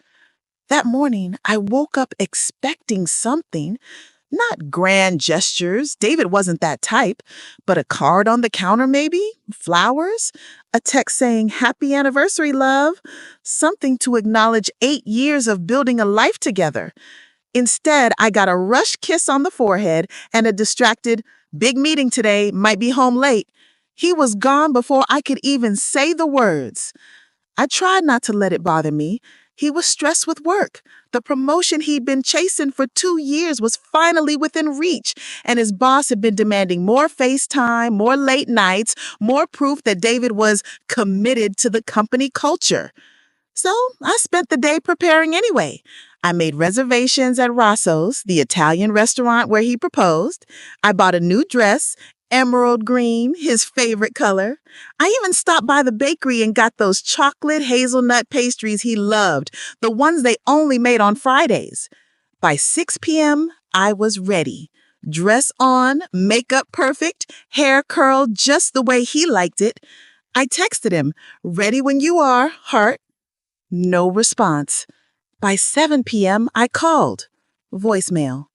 [SPEAKER 1] That morning, I woke up expecting something. Not grand gestures, David wasn't that type, but a card on the counter maybe, flowers, a text saying, "Happy anniversary, love," something to acknowledge 8 years of building a life together. Instead, I got a rushed kiss on the forehead and a distracted, "Big meeting today, might be home late." He was gone before I could even say the words. I tried not to let it bother me. He was stressed with work. The promotion he'd been chasing for 2 years was finally within reach, and his boss had been demanding more FaceTime, more late nights, more proof that David was committed to the company culture. So I spent the day preparing anyway. I made reservations at Rosso's, the Italian restaurant where he proposed. I bought a new dress, emerald green, his favorite color. I even stopped by the bakery and got those chocolate hazelnut pastries he loved, the ones they only made on Fridays. By 6 p.m., I was ready. Dress on, makeup perfect, hair curled just the way he liked it. I texted him, "Ready when you are, heart." No response. By 7 p.m., I called. Voicemail.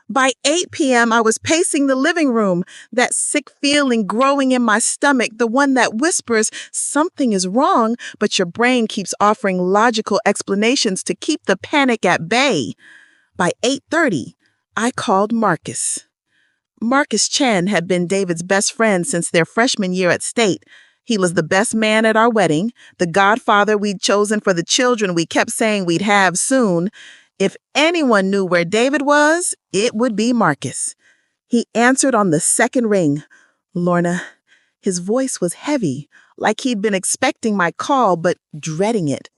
[SPEAKER 1] By 8 p.m., I was pacing the living room, that sick feeling growing in my stomach, the one that whispers something is wrong, but your brain keeps offering logical explanations to keep the panic at bay. By 8:30, I called Marcus. Marcus Chen had been David's best friend since their freshman year at State. He was the best man at our wedding, the godfather we'd chosen for the children we kept saying we'd have soon. If anyone knew where David was, it would be Marcus. He answered on the second ring. "Lorna." His voice was heavy, like he'd been expecting my call but dreading it.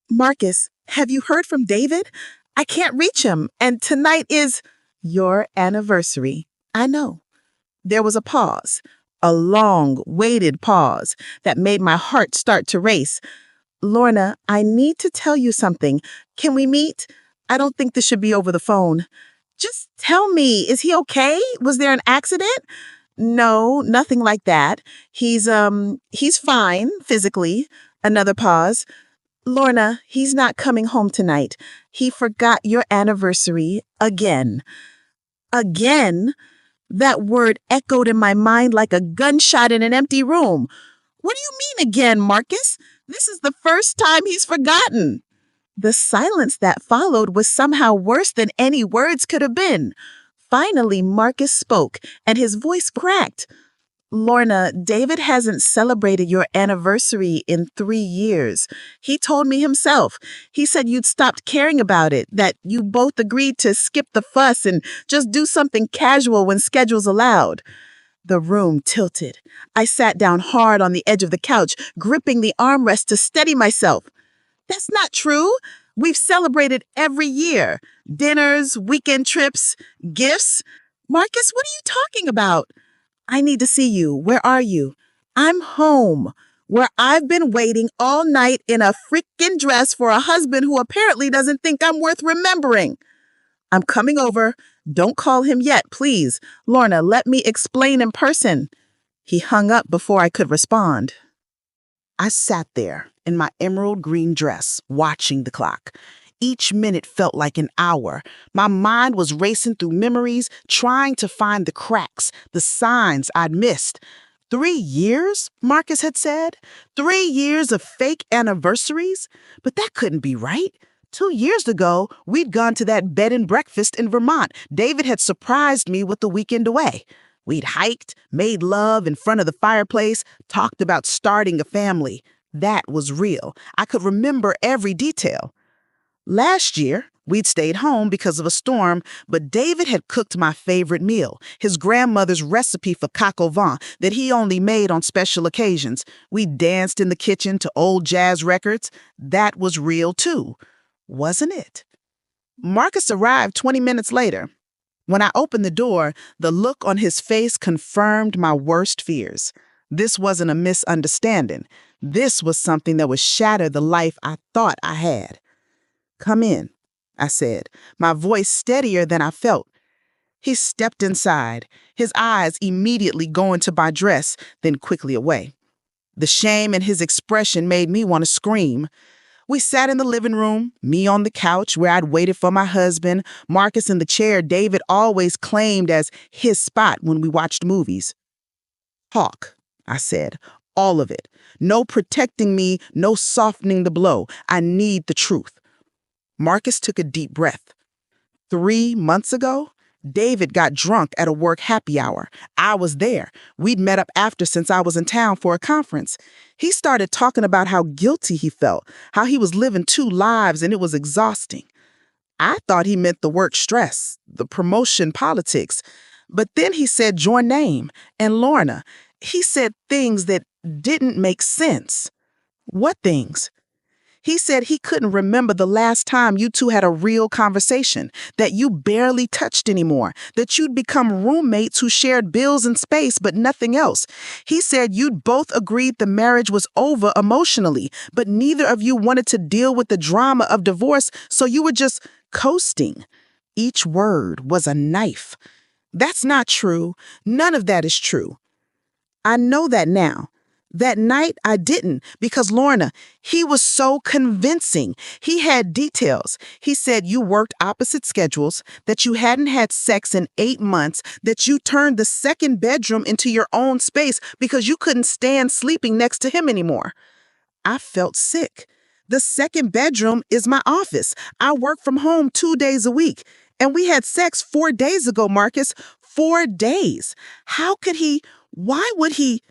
[SPEAKER 1] "Marcus, have you heard from David? I can't reach him, and tonight is your anniversary." I know. There was a pause, a long, weighted pause that made my heart start to race. "Lorna, I need to tell you something. Can we meet? I don't think this should be over the phone. Just tell me, is he okay? Was there an accident? No, nothing like that. He's fine physically. Another pause. Lorna, he's not coming home tonight. He forgot your anniversary again. Again? That word echoed in my mind like a gunshot in an empty room. What do you mean again, Marcus? This is the first time he's forgotten. The silence that followed was somehow worse than any words could have been. Finally, Marcus spoke, and his voice cracked. Lorna, David hasn't celebrated your anniversary in 3 years. He told me himself. He said you'd stopped caring about it, that you both agreed to skip the fuss and just do something casual when schedules allowed. The room tilted. I sat down hard on the edge of the couch, gripping the armrest to steady myself. That's not true. We've celebrated every year. Dinners, weekend trips, gifts. Marcus, what are you talking about? I need to see you. Where are you? I'm home, where I've been waiting all night in a freaking dress for a husband who apparently doesn't think I'm worth remembering. I'm coming over. Don't call him yet, please. Lorna, let me explain in person. He hung up before I could respond. I sat there in my emerald green dress, watching the clock. Each minute felt like an hour. My mind was racing through memories, trying to find the cracks, the signs I'd missed. 3 years, Marcus had said. 3 years of fake anniversaries? But that couldn't be right. 2 years ago, we'd gone to that bed and breakfast in Vermont. David had surprised me with the weekend away. We'd hiked, made love in front of the fireplace, talked about starting a family. That was real. I could remember every detail. Last year, we'd stayed home because of a storm, but David had cooked my favorite meal, his grandmother's recipe for coq au vin that he only made on special occasions. We danced in the kitchen to old jazz records. That was real too, wasn't it? Marcus arrived 20 minutes later. When I opened the door, the look on his face confirmed my worst fears. This wasn't a misunderstanding. This was something that would shatter the life I thought I had. Come in, I said, my voice steadier than I felt. He stepped inside, his eyes immediately going to my dress, then quickly away. The shame in his expression made me want to scream. We sat in the living room, me on the couch where I'd waited for my husband, Marcus in the chair David always claimed as his spot when we watched movies. Talk, I said, all of it. No protecting me, no softening the blow. I need the truth. Marcus took a deep breath. 3 months ago, David got drunk at a work happy hour. I was there. We'd met up after since I was in town for a conference. He started talking about how guilty he felt, how he was living 2 lives and it was exhausting. I thought he meant the work stress, the promotion politics. But then he said your name and Lorna. He said things that didn't make sense. What things? He said he couldn't remember the last time you two had a real conversation, that you barely touched anymore, that you'd become roommates who shared bills and space but nothing else. He said you'd both agreed the marriage was over emotionally, but neither of you wanted to deal with the drama of divorce, so you were just coasting. Each word was a knife. That's not true. None of that is true. I know that now. That night, I didn't, because Lorna, he was so convincing. He had details. He said you worked opposite schedules, that you hadn't had sex in 8 months, that you turned the second bedroom into your own space because you couldn't stand sleeping next to him anymore. I felt sick. The second bedroom is my office. I work from home 2 days a week. And we had sex 4 days ago, Marcus. 4 days. How could he? Why would he?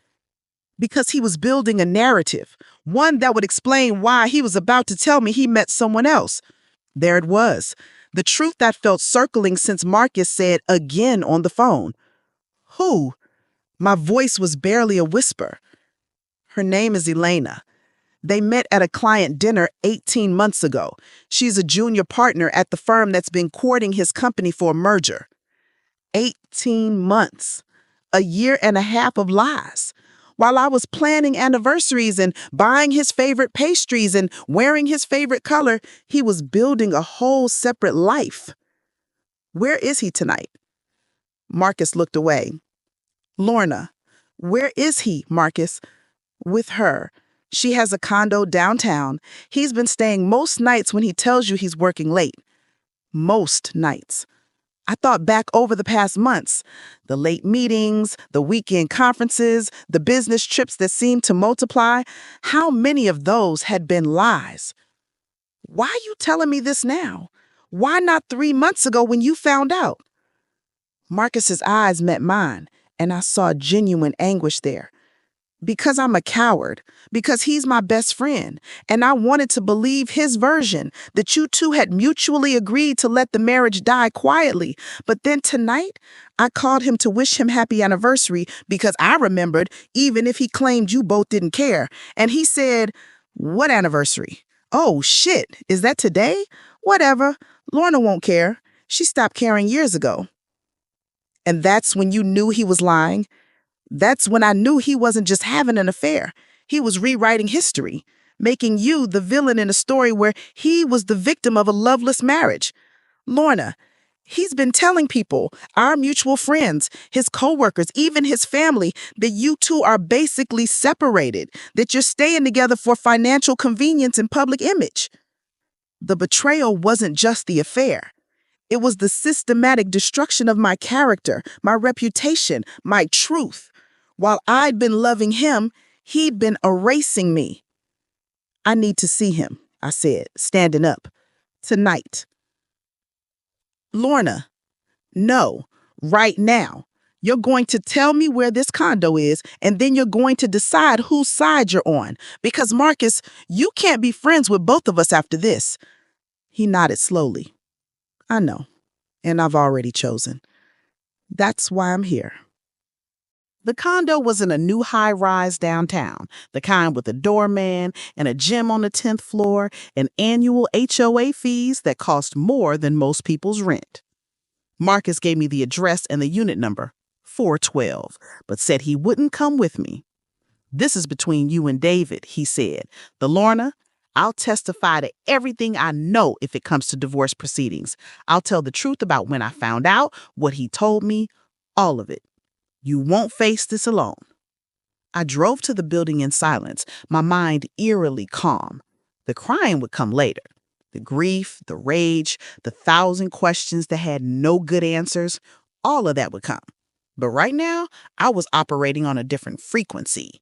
[SPEAKER 1] Because he was building a narrative, one that would explain why he was about to tell me he met someone else. There it was, the truth that felt circling since Marcus said again on the phone. Who? My voice was barely a whisper. Her name is Elena. They met at a client dinner 18 months ago. She's a junior partner at the firm that's been courting his company for a merger. 18 months. A year and a half of lies. While I was planning anniversaries and buying his favorite pastries and wearing his favorite color, he was building a whole separate life. Where is he tonight? Marcus looked away. Lorna. Where is he, Marcus? With her. She has a condo downtown. He's been staying most nights when he tells you he's working late. Most nights. I thought back over the past months. The late meetings, the weekend conferences, the business trips that seemed to multiply. How many of those had been lies? Why are you telling me this now? Why not 3 months ago when you found out? Marcus's eyes met mine, and I saw genuine anguish there. Because I'm a coward, because he's my best friend, and I wanted to believe his version, that you two had mutually agreed to let the marriage die quietly. But then tonight, I called him to wish him happy anniversary because I remembered, even if he claimed you both didn't care. And he said, "What anniversary? Oh, shit, is that today? Whatever, Lorna won't care. She stopped caring years ago." And that's when you knew he was lying. That's when I knew he wasn't just having an affair. He was rewriting history, making you the villain in a story where he was the victim of a loveless marriage. Lorna, he's been telling people, our mutual friends, his coworkers, even his family, that you two are basically separated, that you're staying together for financial convenience and public image. The betrayal wasn't just the affair. It was the systematic destruction of my character, my reputation, my truth. While I'd been loving him, he'd been erasing me. I need to see him, I said, standing up. Tonight. Lorna, no, right now. You're going to tell me where this condo is, and then you're going to decide whose side you're on. Because, Marcus, you can't be friends with both of us after this. He nodded slowly. I know, and I've already chosen. That's why I'm here. The condo was in a new high-rise downtown, the kind with a doorman and a gym on the 10th floor and annual HOA fees that cost more than most people's rent. Marcus gave me the address and the unit number, 412, but said he wouldn't come with me. "This is between you and David," he said. "The Lorna, I'll testify to everything I know if it comes to divorce proceedings. I'll tell the truth about when I found out, what he told me, all of it. You won't face this alone." I drove to the building in silence, my mind eerily calm. The crying would come later. The grief, the rage, the 1,000 questions that had no good answers, all of that would come. But right now, I was operating on a different frequency.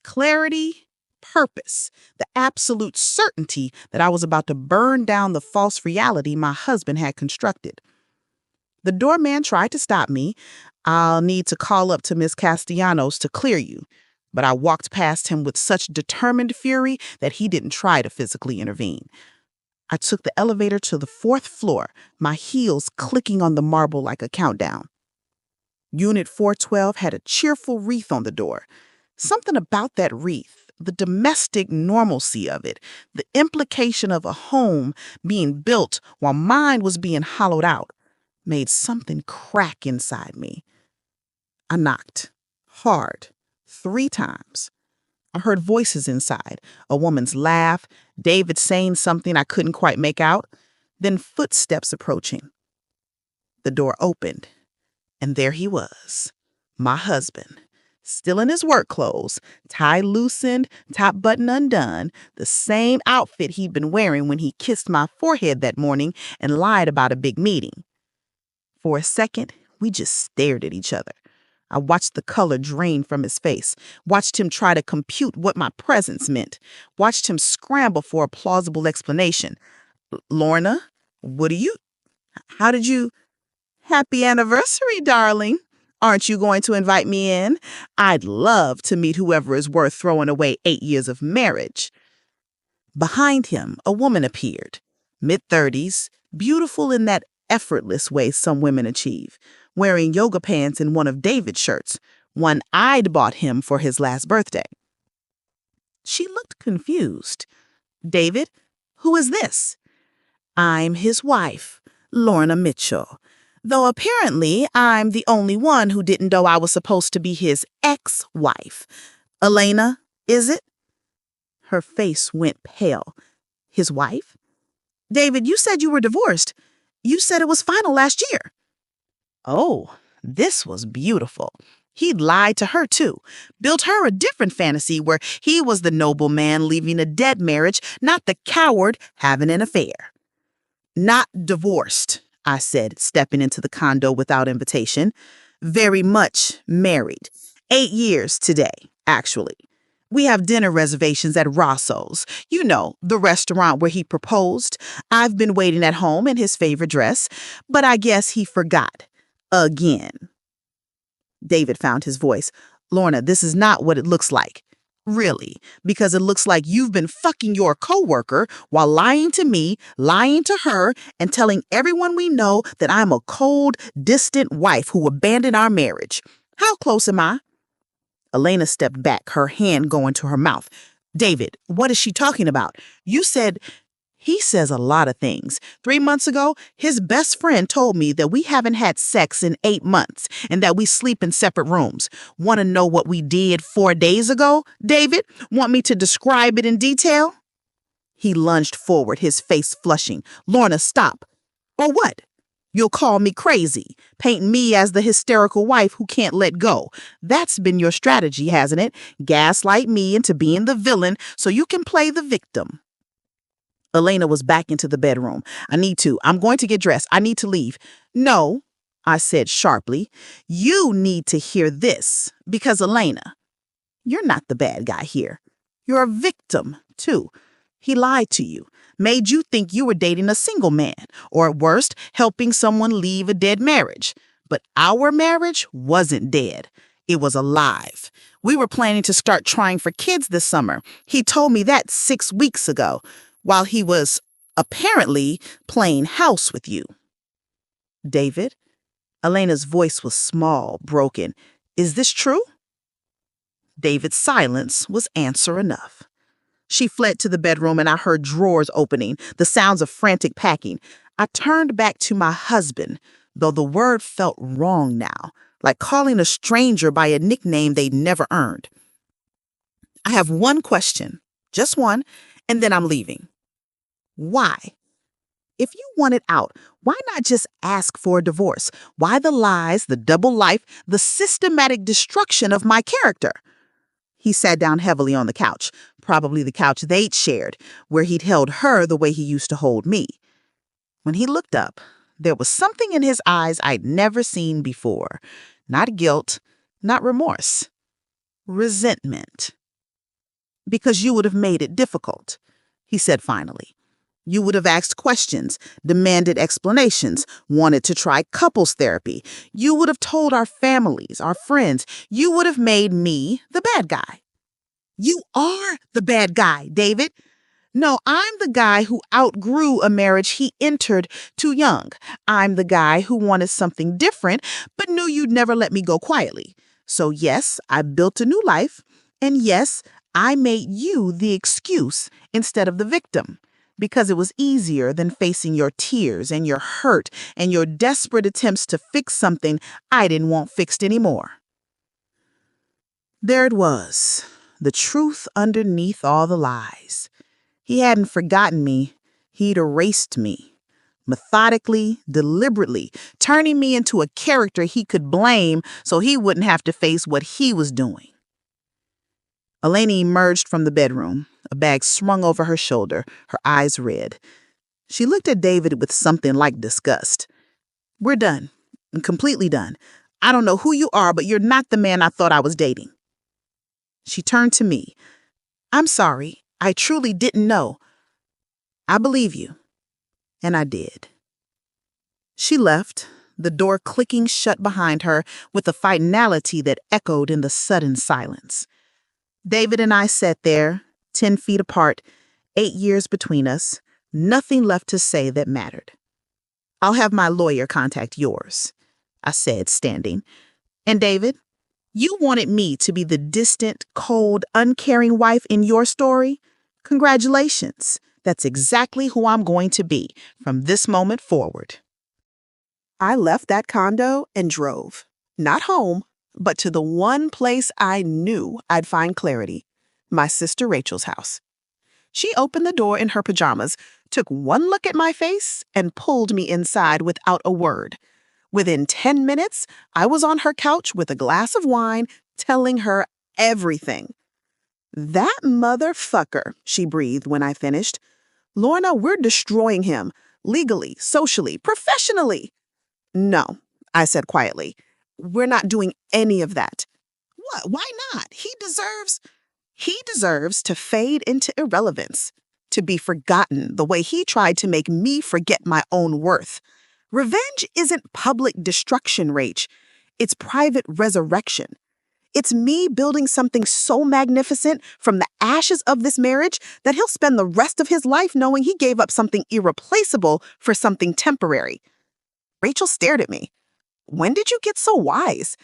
[SPEAKER 1] Clarity, purpose, the absolute certainty that I was about to burn down the false reality my husband had constructed. The doorman tried to stop me. "I'll need to call up to Miss Castellanos to clear you." But I walked past him with such determined fury that he didn't try to physically intervene. I took the elevator to the 4th floor, my heels clicking on the marble like a countdown. Unit 412 had a cheerful wreath on the door. Something about that wreath, the domestic normalcy of it, the implication of a home being built while mine was being hollowed out, made something crack inside me. I knocked, hard, 3 times. I heard voices inside, a woman's laugh, David saying something I couldn't quite make out, then footsteps approaching. The door opened, and there he was, my husband, still in his work clothes, tie loosened, top button undone, the same outfit he'd been wearing when he kissed my forehead that morning and lied about a big meeting. For a second, we just stared at each other. I watched the color drain from his face, watched him try to compute what my presence meant, watched him scramble for a plausible explanation. "Lorna, how did you? Happy anniversary, darling. Aren't you going to invite me in? I'd love to meet whoever is worth throwing away 8 years of marriage." Behind him, a woman appeared, mid-30s, beautiful in that effortless way some women achieve, wearing yoga pants and one of David's shirts, one I'd bought him for his last birthday. She looked confused. "David, who is this?" "I'm his wife, Lorna Mitchell. Though apparently I'm the only one who didn't know I was supposed to be his ex-wife. Elena, is it? Her face went pale. His wife? David, you said you were divorced. You said it was final last year. Oh, this was beautiful. He'd lied to her, too. Built her a different fantasy where he was the noble man leaving a dead marriage, not the coward having an affair. Not divorced, I said, stepping into the condo without invitation. Very much married. 8 years today, actually. We have dinner reservations at Rosso's. You know, the restaurant where he proposed. I've been waiting at home in his favorite dress, but I guess he forgot. Again. David found his voice. Lorna, this is not what it looks like. Really, because it looks like you've been fucking your coworker while lying to me, lying to her, and telling everyone we know that I'm a cold, distant wife who abandoned our marriage. How close am I? Elena stepped back, her hand going to her mouth. David, what is she talking about? You said... He says a lot of things. 3 months ago, his best friend told me that we haven't had sex in 8 months and that we sleep in separate rooms. Want to know what we did 4 days ago, David? Want me to describe it in detail? He lunged forward, his face flushing. Lorna, stop. Or what? You'll call me crazy, paint me as the hysterical wife who can't let go. That's been your strategy, hasn't it? Gaslight me into being the villain so you can play the victim. Elena was back into the bedroom. I'm going to get dressed. I need to leave. No, I said sharply. You need to hear this because, Elena, you're not the bad guy here. You're a victim, too. He lied to you, made you think you were dating a single man, or at worst, helping someone leave a dead marriage. But our marriage wasn't dead. It was alive. We were planning to start trying for kids this summer. He told me that 6 weeks ago, while he was apparently playing house with you. David? Elena's voice was small, broken. Is this true? David's silence was answer enough. She fled to the bedroom and I heard drawers opening, the sounds of frantic packing. I turned back to my husband, though the word felt wrong now, like calling a stranger by a nickname they'd never earned. I have one question, just one, and then I'm leaving. Why? If you wanted out, why not just ask for a divorce? Why the lies, the double life, the systematic destruction of my character? He sat down heavily on the couch, probably the couch they'd shared, where he'd held her the way he used to hold me. When he looked up, there was something in his eyes I'd never seen before. Not guilt, not remorse. Resentment. Because you would have made it difficult, he said finally. You would have asked questions, demanded explanations, wanted to try couples therapy. You would have told our families, our friends. You would have made me the bad guy. You are the bad guy, David. No, I'm the guy who outgrew a marriage he entered too young. I'm the guy who wanted something different, but knew you'd never let me go quietly. So yes, I built a new life. And yes, I made you the excuse instead of the victim. Because it was easier than facing your tears and your hurt and your desperate attempts to fix something I didn't want fixed anymore. There it was, the truth underneath all the lies. He hadn't forgotten me. He'd erased me. Methodically, deliberately, turning me into a character he could blame so he wouldn't have to face what he was doing. Elena emerged from the bedroom, a bag swung over her shoulder, her eyes red. She looked at David with something like disgust. We're done. Completely done. I don't know who you are, but you're not the man I thought I was dating. She turned to me. I'm sorry. I truly didn't know. I believe you. And I did. She left, the door clicking shut behind her with a finality that echoed in the sudden silence. David and I sat there, 10 feet apart, 8 years between us, nothing left to say that mattered. I'll have my lawyer contact yours, I said, standing. And David, you wanted me to be the distant, cold, uncaring wife in your story? Congratulations. That's exactly who I'm going to be from this moment forward. I left that condo and drove. Not home, but to the one place I knew I'd find clarity, my sister Rachel's house. She opened the door in her pajamas, took one look at my face, and pulled me inside without a word. Within 10 minutes, I was on her couch with a glass of wine, telling her everything. "That motherfucker," she breathed when I finished. "Lorna, we're destroying him. Legally, socially, professionally." "No," I said quietly. "We're not doing any of that." "What? Why not? He deserves to fade into irrelevance, to be forgotten the way he tried to make me forget my own worth. Revenge isn't public destruction, Rach. It's private resurrection. It's me building something so magnificent from the ashes of this marriage that he'll spend the rest of his life knowing he gave up something irreplaceable for something temporary." Rachel stared at me. "When did you get so wise?"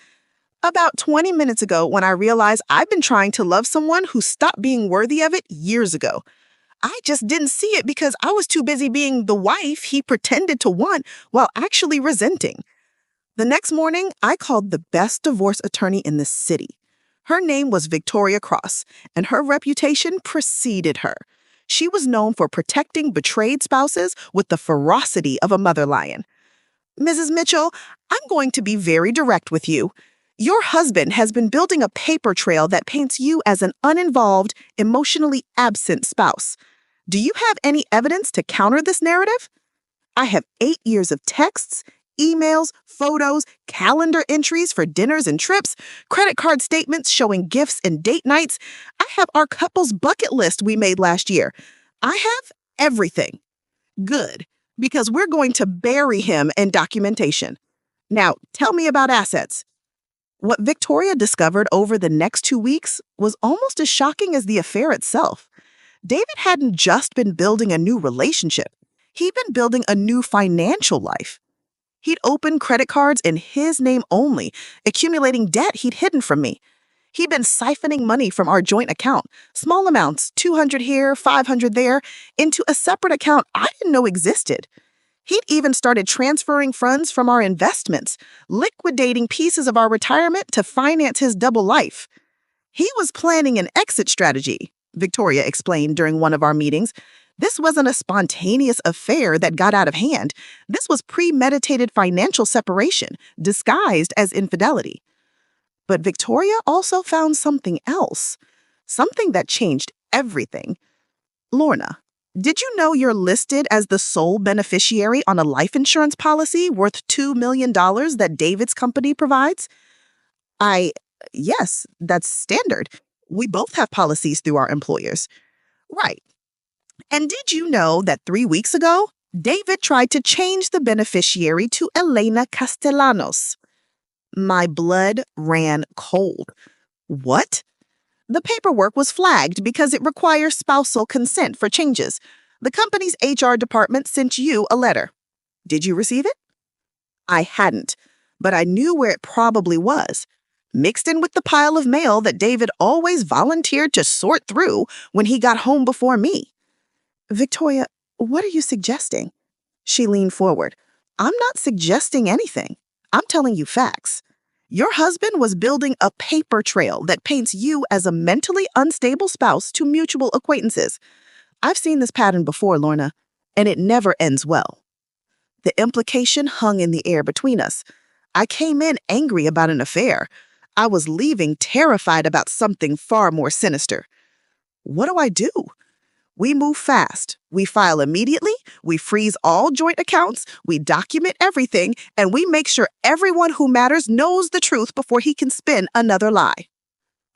[SPEAKER 1] "About 20 minutes ago, when I realized I've been trying to love someone who stopped being worthy of it years ago. I just didn't see it because I was too busy being the wife he pretended to want while actually resenting." The next morning, I called the best divorce attorney in the city. Her name was Victoria Cross, and her reputation preceded her. She was known for protecting betrayed spouses with the ferocity of a mother lion. "Mrs. Mitchell, I'm going to be very direct with you. Your husband has been building a paper trail that paints you as an uninvolved, emotionally absent spouse. Do you have any evidence to counter this narrative?" I have 8 years of texts, emails, photos, calendar entries for dinners and trips, credit card statements showing gifts and date nights. I have our couple's bucket list we made last year. I have everything. Good, because we're going to bury him in documentation. Now, tell me about assets. What Victoria discovered over the next 2 weeks was almost as shocking as the affair itself. David hadn't just been building a new relationship. He'd been building a new financial life. He'd opened credit cards in his name only, accumulating debt he'd hidden from me. He'd been siphoning money from our joint account, small amounts, 200 here, 500 there, into a separate account I didn't know existed. He'd even started transferring funds from our investments, liquidating pieces of our retirement to finance his double life. He was planning an exit strategy, Victoria explained during one of our meetings. This wasn't a spontaneous affair that got out of hand. This was premeditated financial separation, disguised as infidelity. But Victoria also found something else, something that changed everything. "Lorna, did you know you're listed as the sole beneficiary on a life insurance policy worth $2 million that David's company provides?" Yes, that's standard. We both have policies through our employers." "Right. And did you know that 3 weeks ago, David tried to change the beneficiary to Elena Castellanos?" My blood ran cold. "What?" "The paperwork was flagged because it requires spousal consent for changes. The company's HR department sent you a letter. Did you receive it?" I hadn't, but I knew where it probably was, mixed in with the pile of mail that David always volunteered to sort through when he got home before me. "Victoria, what are you suggesting?" She leaned forward. "I'm not suggesting anything. I'm telling you facts. Your husband was building a paper trail that paints you as a mentally unstable spouse to mutual acquaintances. I've seen this pattern before, Lorna, and it never ends well." The implication hung in the air between us. I came in angry about an affair. I was leaving terrified about something far more sinister. What do I do? We move fast. We file immediately, we freeze all joint accounts, we document everything, and we make sure everyone who matters knows the truth before he can spin another lie.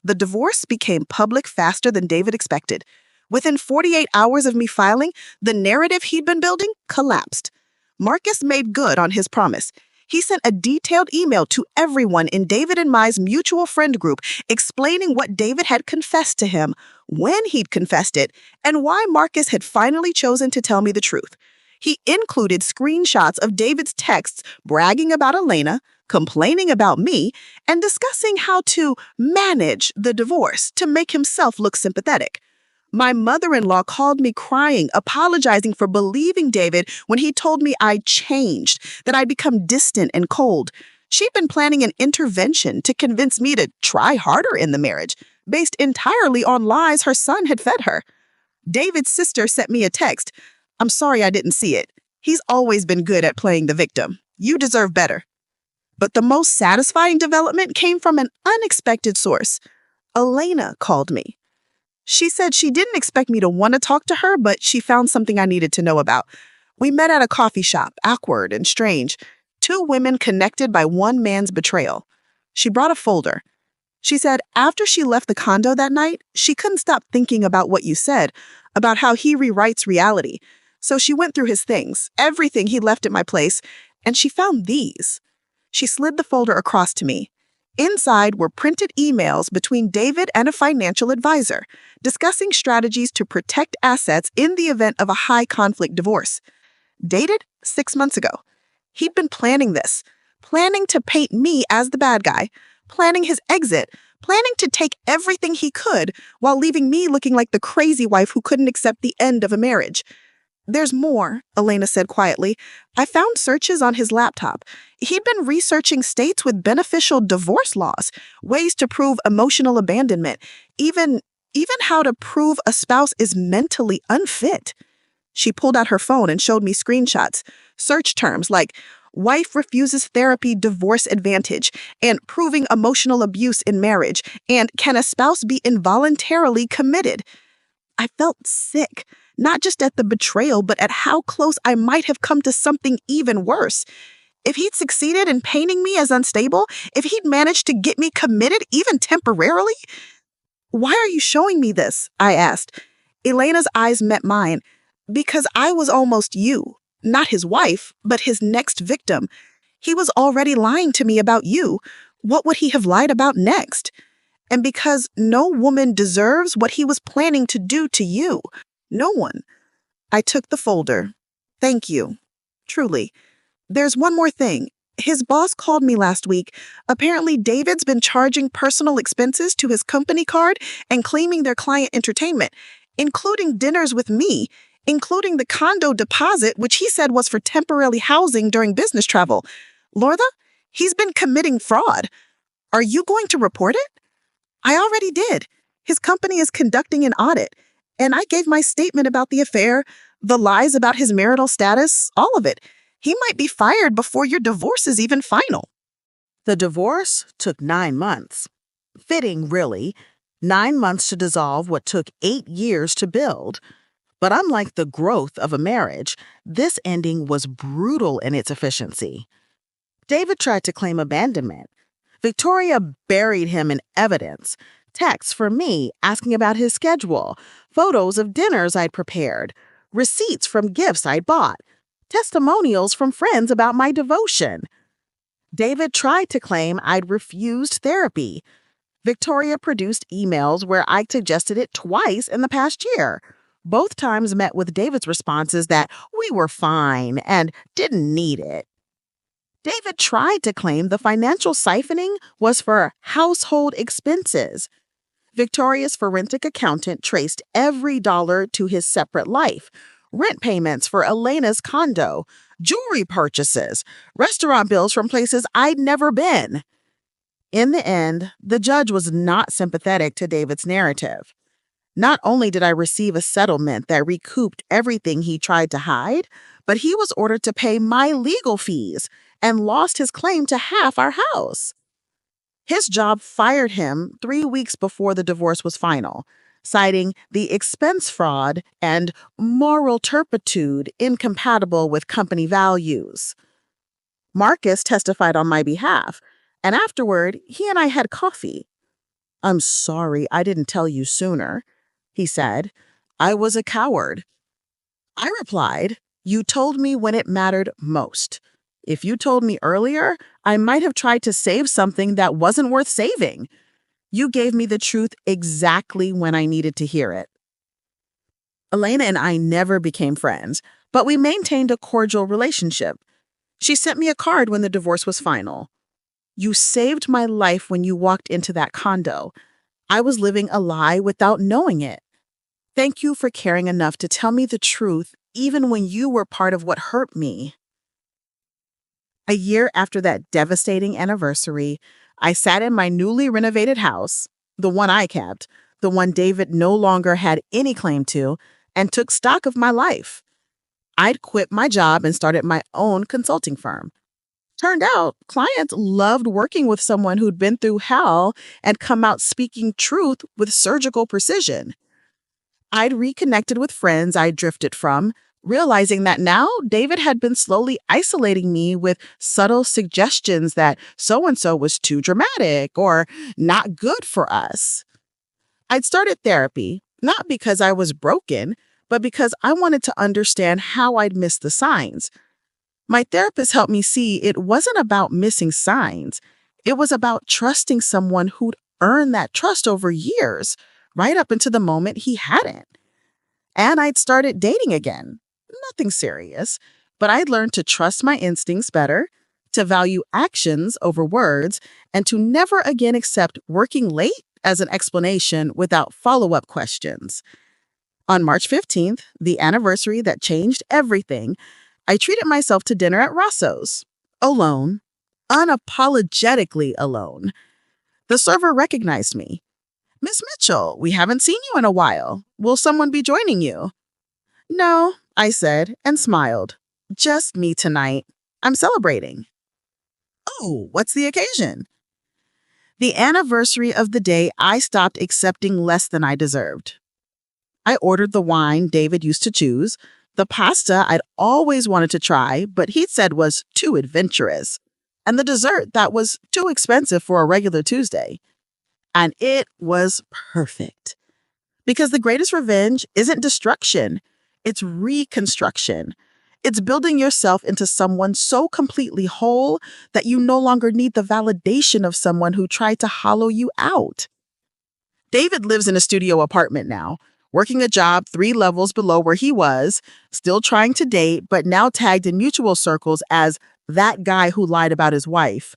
[SPEAKER 1] The divorce became public faster than David expected. Within 48 hours of me filing, the narrative he'd been building collapsed. Marcus made good on his promise. He sent a detailed email to everyone in David and Mai's mutual friend group explaining what David had confessed to him, when he'd confessed it, and why Marcus had finally chosen to tell me the truth. He included screenshots of David's texts bragging about Elena, complaining about me, and discussing how to manage the divorce to make himself look sympathetic. My mother-in-law called me crying, apologizing for believing David when he told me I'd changed, that I'd become distant and cold. She'd been planning an intervention to convince me to try harder in the marriage, based entirely on lies her son had fed her. David's sister sent me a text. "I'm sorry I didn't see it. He's always been good at playing the victim. You deserve better." But the most satisfying development came from an unexpected source. Elena called me. She said she didn't expect me to want to talk to her, but she found something I needed to know about. We met at a coffee shop, awkward and strange. Two women connected by one man's betrayal. She brought a folder. She said after she left the condo that night, she couldn't stop thinking about what you said, about how he rewrites reality. So she went through his things, everything he left at my place, and she found these. She slid the folder across to me. Inside were printed emails between David and a financial advisor, discussing strategies to protect assets in the event of a high-conflict divorce. Dated 6 months ago. He'd been planning this, planning to paint me as the bad guy, planning his exit, planning to take everything he could while leaving me looking like the crazy wife who couldn't accept the end of a marriage. "There's more," Elena said quietly. "I found searches on his laptop. He'd been researching states with beneficial divorce laws, ways to prove emotional abandonment, even how to prove a spouse is mentally unfit." She pulled out her phone and showed me screenshots, search terms like "wife refuses therapy divorce advantage" and "proving emotional abuse in marriage" and "can a spouse be involuntarily committed?" I felt sick, not just at the betrayal, but at how close I might have come to something even worse. If he'd succeeded in painting me as unstable, if he'd managed to get me committed even temporarily. "Why are you showing me this?" I asked. Elena's eyes met mine. "Because I was almost you, not his wife, but his next victim. He was already lying to me about you. What would he have lied about next? And because no woman deserves what he was planning to do to you. No one." I took the folder. "Thank you. Truly. There's one more thing. His boss called me last week. Apparently, David's been charging personal expenses to his company card and claiming their client entertainment, including dinners with me, including the condo deposit, which he said was for temporary housing during business travel. Lorna, he's been committing fraud. Are you going to report it?" "I already did. His company is conducting an audit, and I gave my statement about the affair, the lies about his marital status, all of it. He might be fired before your divorce is even final."
[SPEAKER 2] The divorce took 9 months. Fitting, really. 9 months to dissolve what took 8 years to build. But unlike the growth of a marriage, this ending was brutal in its efficiency. David tried to claim abandonment. Victoria buried him in evidence. Texts from me asking about his schedule, photos of dinners I'd prepared, receipts from gifts I'd bought, testimonials from friends about my devotion. David tried to claim I'd refused therapy. Victoria produced emails where I suggested it twice in the past year. Both times met with David's responses that we were fine and didn't need it. David tried to claim the financial siphoning was for household expenses. Victoria's forensic accountant traced every dollar to his separate life. Rent payments for Elena's condo, jewelry purchases, restaurant bills from places I'd never been. In the end, the judge was not sympathetic to David's narrative. Not only did I receive a settlement that recouped everything he tried to hide, but he was ordered to pay my legal fees and lost his claim to half our house. His job fired him 3 weeks before the divorce was final, citing the expense fraud and moral turpitude incompatible with company values. Marcus testified on my behalf, and afterward, he and I had coffee. "I'm sorry I didn't tell you sooner," he said. "I was a coward." I replied, "You told me when it mattered most. If you told me earlier, I might have tried to save something that wasn't worth saving. You gave me the truth exactly when I needed to hear it." Elena and I never became friends, but we maintained a cordial relationship. She sent me a card when the divorce was final. "You saved my life when you walked into that condo. I was living a lie without knowing it. Thank you for caring enough to tell me the truth even when you were part of what hurt me."
[SPEAKER 1] A year after that devastating anniversary, I sat in my newly renovated house, the one I kept, the one David no longer had any claim to, and took stock of my life. I'd quit my job and started my own consulting firm. Turned out, clients loved working with someone who'd been through hell and come out speaking truth with surgical precision. I'd reconnected with friends I'd drifted from, realizing that now David had been slowly isolating me with subtle suggestions that so and so was too dramatic or not good for us. I'd started therapy, not because I was broken, but because I wanted to understand how I'd missed the signs. My therapist helped me see it wasn't about missing signs. It was about trusting someone who'd earned that trust over years, right up until the moment he hadn't. And I'd started dating again. Nothing serious, but I'd learned to trust my instincts better, to value actions over words, and to never again accept working late as an explanation without follow-up questions. On March 15th, the anniversary that changed everything, I treated myself to dinner at Rosso's. Alone. Unapologetically alone. The server recognized me. "Miss Mitchell, we haven't seen you in a while. Will someone be joining you?" "No," I said and smiled. "Just me tonight. I'm celebrating." "Oh, what's the occasion?" "The anniversary of the day I stopped accepting less than I deserved." I ordered the wine David used to choose, the pasta I'd always wanted to try, but he'd said was too adventurous, and the dessert that was too expensive for a regular Tuesday. And it was perfect. Because the greatest revenge isn't destruction, it's reconstruction. It's building yourself into someone so completely whole that you no longer need the validation of someone who tried to hollow you out. David lives in a studio apartment now, working a job 3 levels below where he was, still trying to date, but now tagged in mutual circles as that guy who lied about his wife.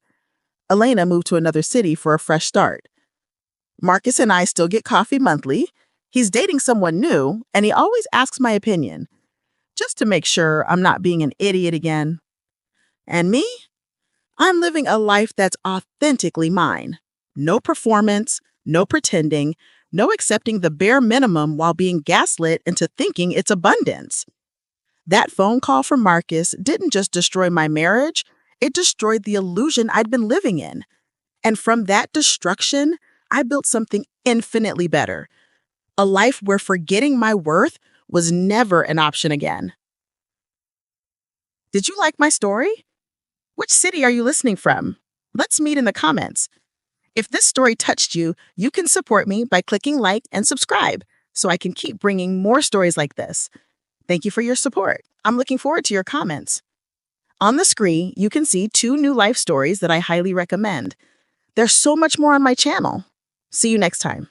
[SPEAKER 1] Elena moved to another city for a fresh start. Marcus and I still get coffee monthly. He's dating someone new, and he always asks my opinion, just to make sure I'm not being an idiot again. And me? I'm living a life that's authentically mine. No performance, no pretending, no accepting the bare minimum while being gaslit into thinking it's abundance. That phone call from Marcus didn't just destroy my marriage, it destroyed the illusion I'd been living in. And from that destruction, I built something infinitely better. A life where forgetting my worth was never an option again. Did you like my story? Which city are you listening from? Let's meet in the comments. If this story touched you, you can support me by clicking like and subscribe so I can keep bringing more stories like this. Thank you for your support. I'm looking forward to your comments. On the screen, you can see 2 new life stories that I highly recommend. There's so much more on my channel. See you next time.